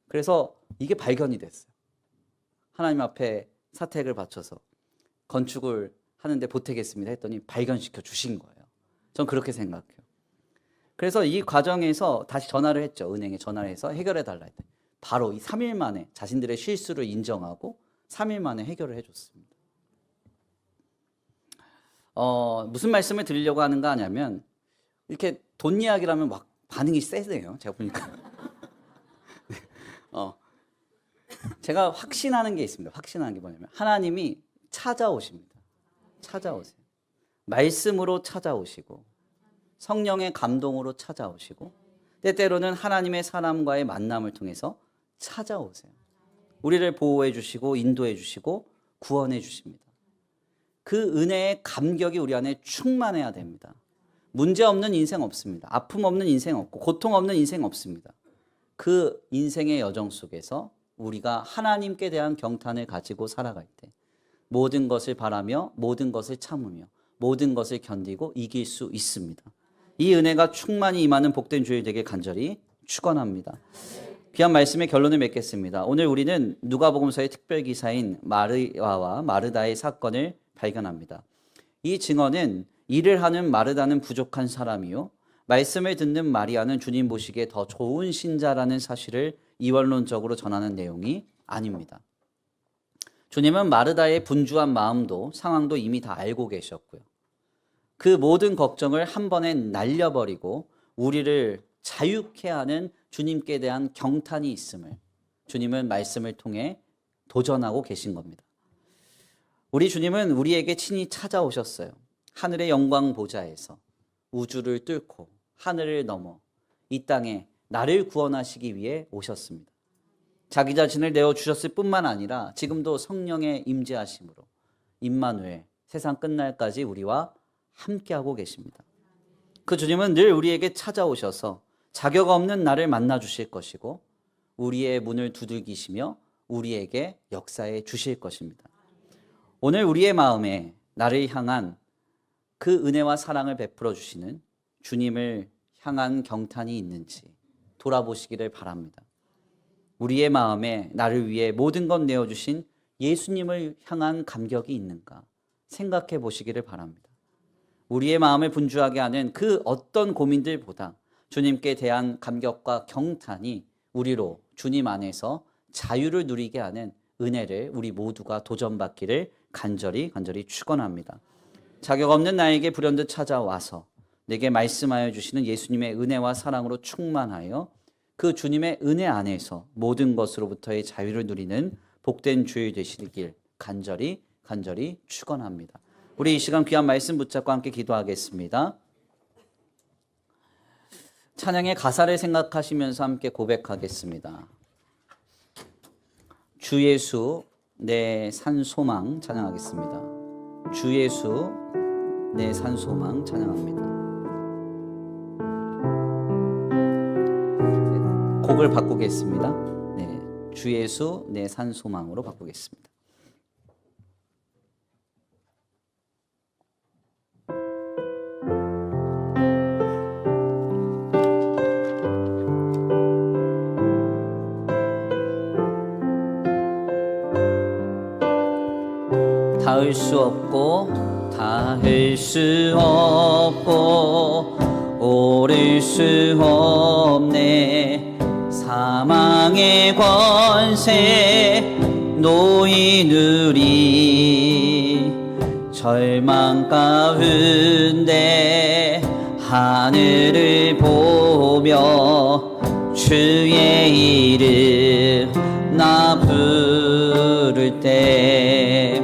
그래서 이게 발견이 됐어요. 하나님 앞에 사택을 바쳐서 건축을 하는데 보태겠습니다 했더니 발견시켜 주신 거예요. 전 그렇게 생각해요. 그래서 이 과정에서 다시 전화를 했죠. 은행에 전화를 해서 해결해 달라 했더니 바로 이 3일 만에 자신들의 실수를 인정하고 3일 만에 해결을 해줬습니다. 무슨 말씀을 드리려고 하는가 하냐면, 이렇게 돈 이야기라면 막 반응이 세네요. 제가 보니까. 제가 확신하는 게 있습니다. 확신하는 게 뭐냐면 하나님이 찾아오십니다. 찾아오세요. 말씀으로 찾아오시고 성령의 감동으로 찾아오시고 때때로는 하나님의 사람과의 만남을 통해서 찾아오세요. 우리를 보호해 주시고 인도해 주시고 구원해 주십니다. 그 은혜의 감격이 우리 안에 충만해야 됩니다. 문제 없는 인생 없습니다. 아픔 없는 인생 없고 고통 없는 인생 없습니다. 그 인생의 여정 속에서 우리가 하나님께 대한 경탄을 가지고 살아갈 때 모든 것을 바라며 모든 것을 참으며 모든 것을 견디고 이길 수 있습니다. 이 은혜가 충만히 임하는 복된 주일 되길 간절히 축원합니다. 귀한 말씀의 결론을 맺겠습니다. 오늘 우리는 누가복음서의 특별 기사인 마리아와 마르다의 사건을 발견합니다. 이 증언은 일을 하는 마르다는 부족한 사람이요 말씀을 듣는 마리아는 주님 보시기에 더 좋은 신자라는 사실을 이원론적으로 전하는 내용이 아닙니다. 주님은 마르다의 분주한 마음도 상황도 이미 다 알고 계셨고요. 그 모든 걱정을 한 번에 날려버리고 우리를 자유케 하는 주님께 대한 경탄이 있음을 주님은 말씀을 통해 도전하고 계신 겁니다. 우리 주님은 우리에게 친히 찾아오셨어요. 하늘의 영광 보좌에서 우주를 뚫고 하늘을 넘어 이 땅에 나를 구원하시기 위해 오셨습니다. 자기 자신을 내어주셨을 뿐만 아니라 지금도 성령의 임재하심으로 임마누엘 세상 끝날까지 우리와 함께하고 계십니다. 그 주님은 늘 우리에게 찾아오셔서 자격 없는 나를 만나 주실 것이고 우리의 문을 두들기시며 우리에게 역사해 주실 것입니다. 오늘 우리의 마음에 나를 향한 그 은혜와 사랑을 베풀어 주시는 주님을 향한 경탄이 있는지 돌아보시기를 바랍니다. 우리의 마음에 나를 위해 모든 것 내어주신 예수님을 향한 감격이 있는가 생각해 보시기를 바랍니다. 우리의 마음을 분주하게 하는 그 어떤 고민들보다 주님께 대한 감격과 경탄이 우리로 주님 안에서 자유를 누리게 하는 은혜를 우리 모두가 도전받기를 간절히 축원합니다. 자격 없는 나에게 불현듯 찾아와서 내게 말씀하여 주시는 예수님의 은혜와 사랑으로 충만하여 그 주님의 은혜 안에서 모든 것으로부터의 자유를 누리는 복된 주일 되시길 간절히 축원합니다. 우리 이 시간 귀한 말씀 붙잡고 함께 기도하겠습니다. 찬양의 가사를 생각하시면서 함께 고백하겠습니다. 주 예수 내 산 소망 찬양하겠습니다. 주 예수 내 산 소망 찬양합니다. 곡을 바꾸겠습니다. 네, 주 예수 내 산 소망으로 바꾸겠습니다. 닿을 수 없고 닿을 수 없고 오를 수 없네. 사망의 권세 노인우리 절망 가운데 하늘을 보며 주의 이름 나 부를 때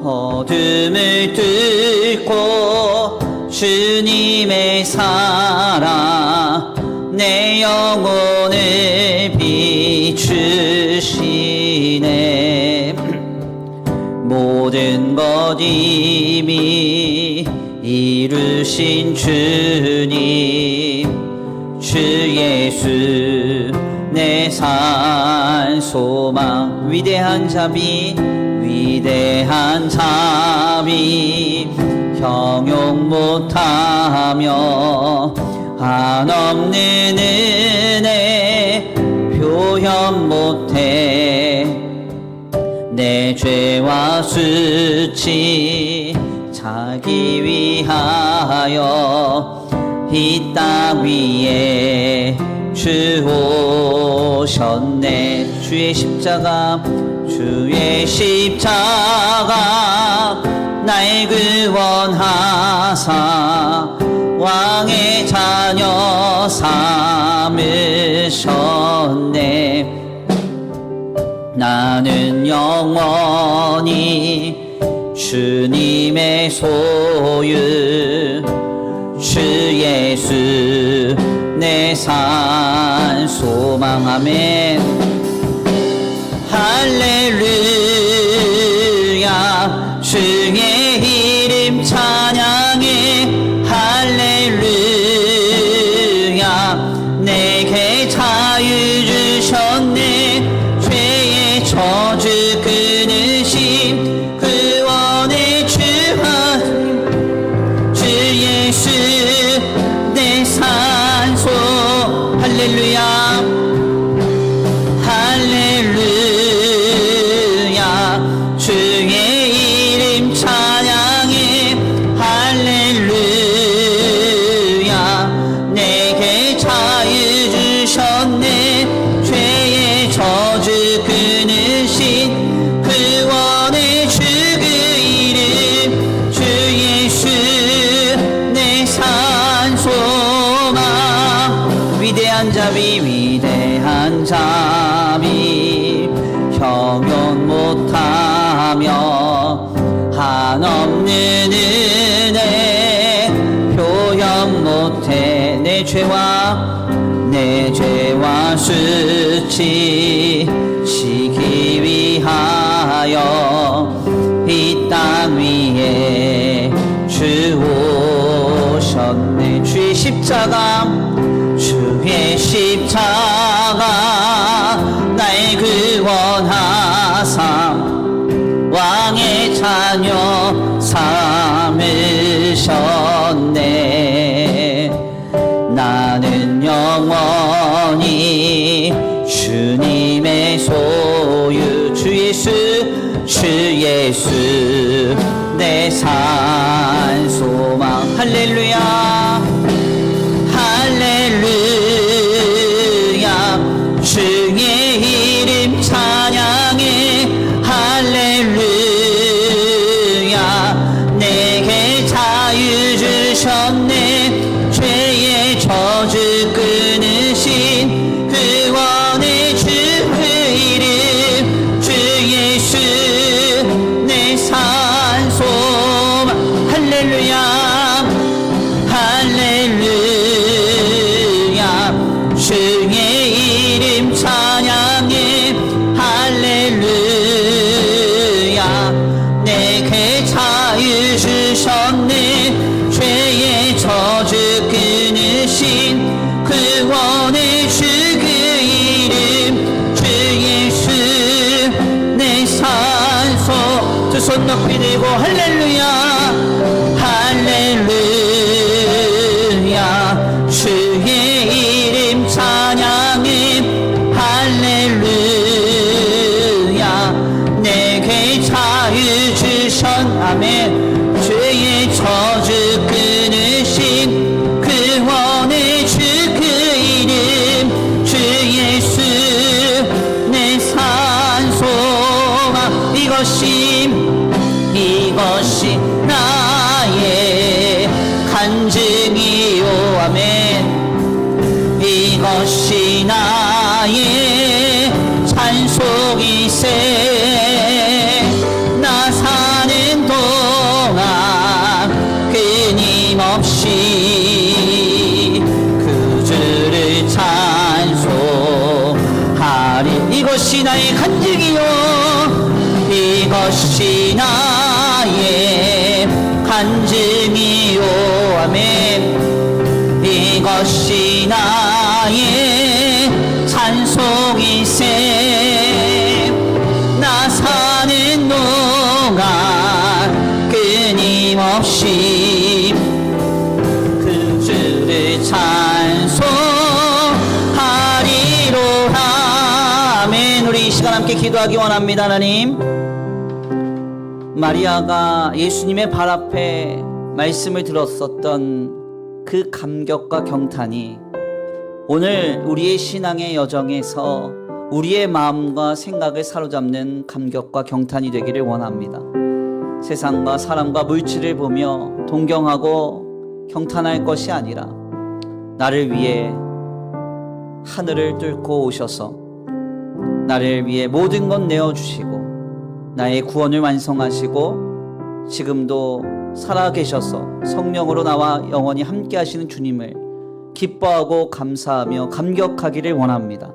어둠을 뚫고 주님의 사랑 내 영혼을 비추시네. 모든 것 이미 이루신 주님 주 예수 내 산 소망. 위대한 자비 위대한 자비 형용 못하며 한없는 은혜 표현 못해. 내 죄와 수치 자기 위하여 이 땅 위에 주 오셨네. 주의 십자가 주의 십자가 날 구원하사 왕의 자녀 삼으셨네. 나는 영원히 주님의 소유 주 예수 내 산 소망. 아멘. 할렐루야 주의 이름 찬양해. 할렐루야 내게 자유 주셨네. 죄의 저주 끊으심 구원의 주하 주 예수 내 산소. 할렐루야 할렐루야 주의 이름 찬양해. 할렐루야 내게 자유 주셨네. 죄의 저주 끊으신 구원의 주 그 이름 주 예수 내 산 소망. 위대한 자비 위대한 자비 형용 못하며 한없는 은혜 표현 못해. 내 죄와 수치 지기 위하여 이 땅 위에 주 오셨네. 주의 십자가 주의 십자가 날 구원하사 왕의 자녀 삼으셨네. 나는 영원히 주님의 소유 주 예수 내 산 소망. 할렐루야 할렐루야 주의 이름 찬양해. 할렐루야 내게 자유 주셨네. 죄의 저주 끊으신 구원의 주 이름 주 예수 내 산 소망. 할렐루야 할렐루야 주의 이름 찬양해. 할렐루야 내게 자유 주셨네. 죄의 저주 끊으신 구원의 주 그 이름 주 예수 내 산소. 두 손 높이 들고 할렐루야 할렐루야 주의 이름 찬양해. 할렐루야 내게 자유 이것이 나의 찬송이세. 나 사는 동안 끊임없이 그 주를 찬송하리. 이것이 나의 간증이요, 이것이 나의 간증이요. 아멘. 이것이 나의 찬송이세. 나 사는 동안 끊임없이 그 주를 찬송하리로다. 아멘. 우리 이 시간 함께 기도하기 원합니다. 하나님, 마리아가 예수님의 발 앞에 말씀을 들었었던 그 감격과 경탄이 오늘 우리의 신앙의 여정에서 우리의 마음과 생각을 사로잡는 감격과 경탄이 되기를 원합니다. 세상과 사람과 물질을 보며 동경하고 경탄할 것이 아니라 나를 위해 하늘을 뚫고 오셔서 나를 위해 모든 것 내어주시고 나의 구원을 완성하시고 지금도 살아계셔서 성령으로 나와 영원히 함께 하시는 주님을 기뻐하고 감사하며 감격하기를 원합니다.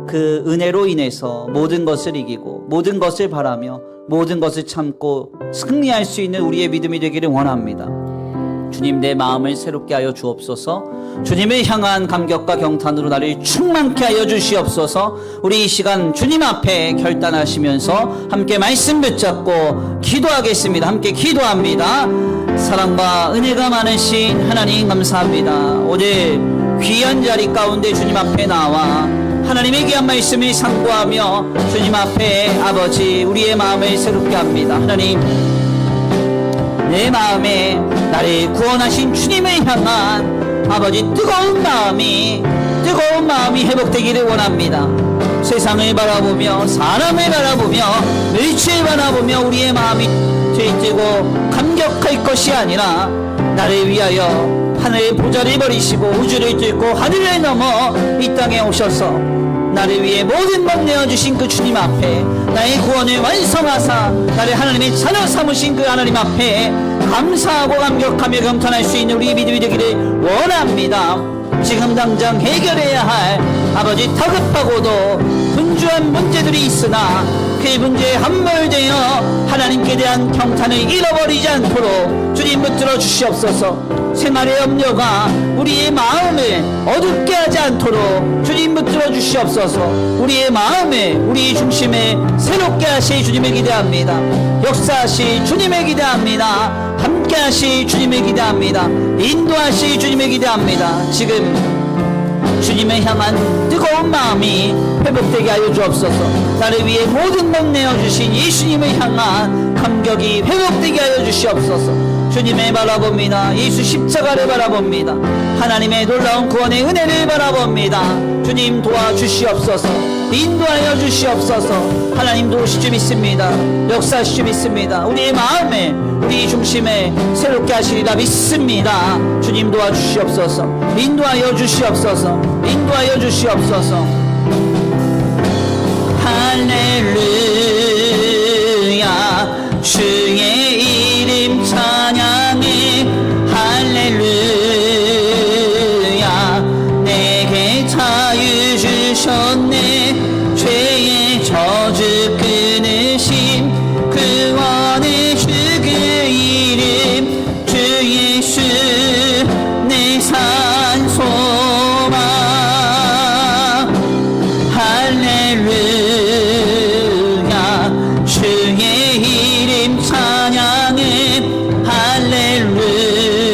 그 은혜로 인해서 모든 것을 이기고 모든 것을 바라며 모든 것을 참고 승리할 수 있는 우리의 믿음이 되기를 원합니다. 주님, 내 마음을 새롭게 하여 주옵소서. 주님을 향한 감격과 경탄으로 나를 충만케 하여 주시옵소서. 우리 이 시간 주님 앞에 결단하시면서 함께 말씀 붙잡고 기도하겠습니다. 함께 기도합니다. 사랑과 은혜가 많으신 하나님 감사합니다. 오늘 귀한 자리 가운데 주님 앞에 나와 하나님의 귀한 말씀을 상고하며 주님 앞에 아버지 우리의 마음을 새롭게 합니다. 하나님, 내 마음에 나를 구원하신 주님을 향한 아버지 뜨거운 마음이 회복되기를 원합니다. 세상을 바라보며 사람을 바라보며 물질을 바라보며 우리의 마음이 들뜨고 감격할 것이 아니라 나를 위하여 하늘의 보좌를 버리시고 우주를 뚫고 하늘을 넘어 이 땅에 오셔서 나를 위해 모든 것 내어주신 그 주님 앞에 나의 구원을 완성하사 나를 하나님의 자녀 삼으신 그 하나님 앞에 감사하고 감격하며 경탄할 수 있는 우리 믿음이 되기를 원합니다. 지금 당장 해결해야 할 아버지 다급하고도 분주한 문제들이 있으나 그 문제에 함몰되어 하나님께 대한 경탄을 잃어버리지 않도록 주님 붙들어 주시옵소서. 생활의 염려가 우리의 마음을 어둡게 하지 않도록 주님 붙들어 주시옵소서. 우리의 마음을 우리 중심에 새롭게 하실 주님을 기대합니다. 역사하실 주님을 기대합니다. 함께하실 주님을 기대합니다. 인도하실 주님을 기대합니다. 지금 주님을 향한 뜨거운 마음이 회복되게 하여 주옵소서. 나를 위해 모든 것 내어주신 예수님을 향한 감격이 회복되게 하여 주시옵소서. 주님을 바라봅니다. 예수 십자가를 바라봅니다. 하나님의 놀라운 구원의 은혜를 바라봅니다. 주님 도와주시옵소서. 인도하여 주시옵소서. 하나님 도우실 줄 믿습니다. 역사하실 줄 믿습니다. 우리의 마음에 우리 중심에 새롭게 하시리라 믿습니다. 주님 도와주시옵소서. 인도하여 주시옵소서. 인도하여 주시옵소서. 할렐루야. 주의 이름 찬양해. 할렐루야. 내게 자유 주셨네. 죄의 저주 끊으심 구원의 주 그 이름 주 예수 내 산 소망. 할렐루야. 주의 이름 찬양해.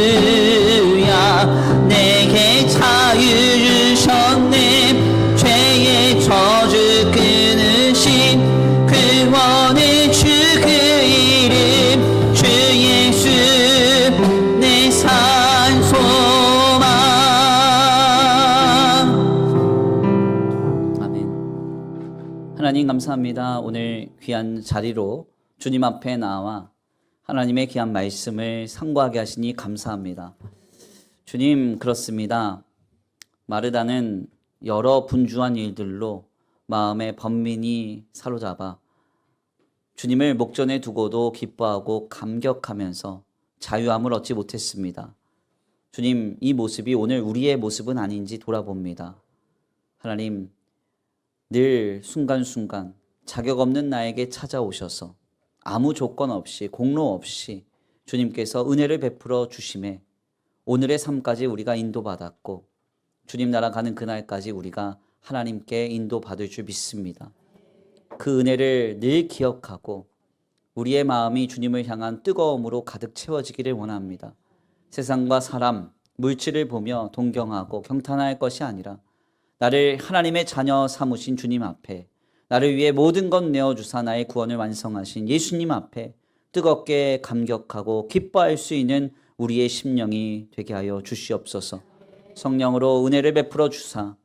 할렐루야. 내게 자유 주셨네. 죄의 저주 끊으신 구원의 주 그 이름 주 예수 내 산 소망. 아멘. 하나님 감사합니다. 오늘 귀한 자리로 주님 앞에 나와 하나님의 귀한 말씀을 상고하게 하시니 감사합니다. 주님, 그렇습니다. 마르다는 여러 분주한 일들로 마음의 번민이 사로잡아 주님을 목전에 두고도 기뻐하고 감격하면서 자유함을 얻지 못했습니다. 주님, 이 모습이 오늘 우리의 모습은 아닌지 돌아봅니다. 하나님, 늘 순간순간 자격 없는 나에게 찾아오셔서 아무 조건 없이 공로 없이 주님께서 은혜를 베풀어 주심에 오늘의 삶까지 우리가 인도받았고 주님 나라 가는 그날까지 우리가 하나님께 인도받을 줄 믿습니다. 그 은혜를 늘 기억하고 우리의 마음이 주님을 향한 뜨거움으로 가득 채워지기를 원합니다. 세상과 사람, 물질을 보며 동경하고 경탄할 것이 아니라 나를 하나님의 자녀 삼으신 주님 앞에 나를 위해 모든 것 내어주사 나의 구원을 완성하신 예수님 앞에 뜨겁게 감격하고 기뻐할 수 있는 우리의 심령이 되게 하여 주시옵소서. 성령으로 은혜를 베풀어 주사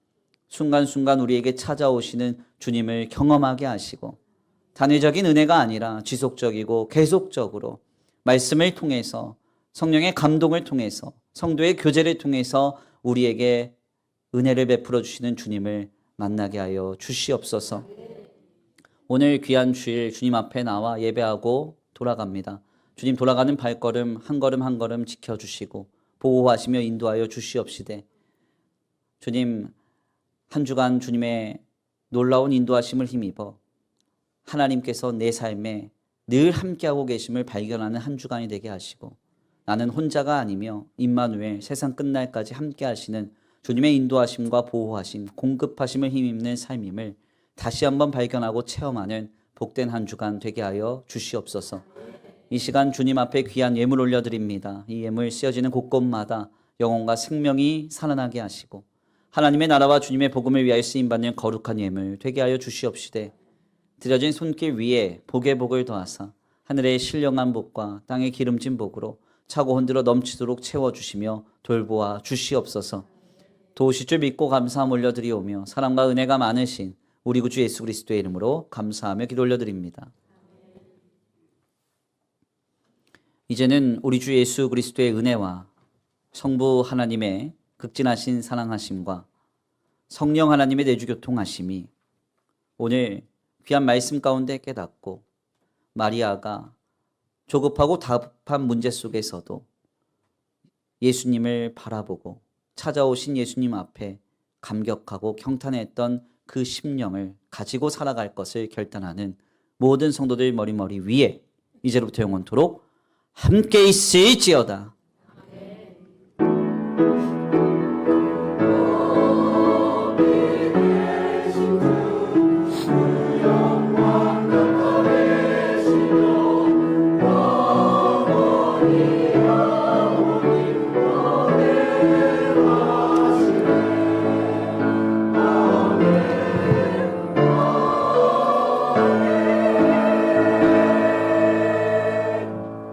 순간순간 우리에게 찾아오시는 주님을 경험하게 하시고 단회적인 은혜가 아니라 지속적이고 계속적으로 말씀을 통해서 성령의 감동을 통해서 성도의 교제를 통해서 우리에게 은혜를 베풀어 주시는 주님을 만나게 하여 주시옵소서. 오늘 귀한 주일 주님 앞에 나와 예배하고 돌아갑니다. 주님 돌아가는 발걸음 한 걸음 한 걸음 지켜주시고 보호하시며 인도하여 주시옵시되 주님 한 주간 주님의 놀라운 인도하심을 힘입어 하나님께서 내 삶에 늘 함께하고 계심을 발견하는 한 주간이 되게 하시고 나는 혼자가 아니며 임마누엘 세상 끝날까지 함께하시는 주님의 인도하심과 보호하심, 공급하심을 힘입는 삶임을 다시 한번 발견하고 체험하는 복된 한 주간 되게 하여 주시옵소서. 이 시간 주님 앞에 귀한 예물 올려드립니다. 이 예물 쓰여지는 곳곳마다 영혼과 생명이 살아나게 하시고 하나님의 나라와 주님의 복음을 위하여 쓰임받는 거룩한 예물 되게 하여 주시옵시되 드려진 손길 위에 복의 복을 더하사 하늘의 신령한 복과 땅의 기름진 복으로 차고 흔들어 넘치도록 채워주시며 돌보아 주시옵소서. 도우실 줄 믿고 감사함 올려드리오며 사랑과 은혜가 많으신 우리 구주 예수 그리스도의 이름으로 감사하며 기도 올려드립니다. 이제는 우리 주 예수 그리스도의 은혜와 성부 하나님의 극진하신 사랑하심과 성령 하나님의 내주교통하심이 오늘 귀한 말씀 가운데 깨닫고 마리아가 조급하고 다급한 문제 속에서도 예수님을 바라보고 찾아오신 예수님 앞에 감격하고 경탄했던 그 심령을 가지고 살아갈 것을 결단하는 모든 성도들 머리머리 위에 이제로부터 영원토록 함께 있을지어다.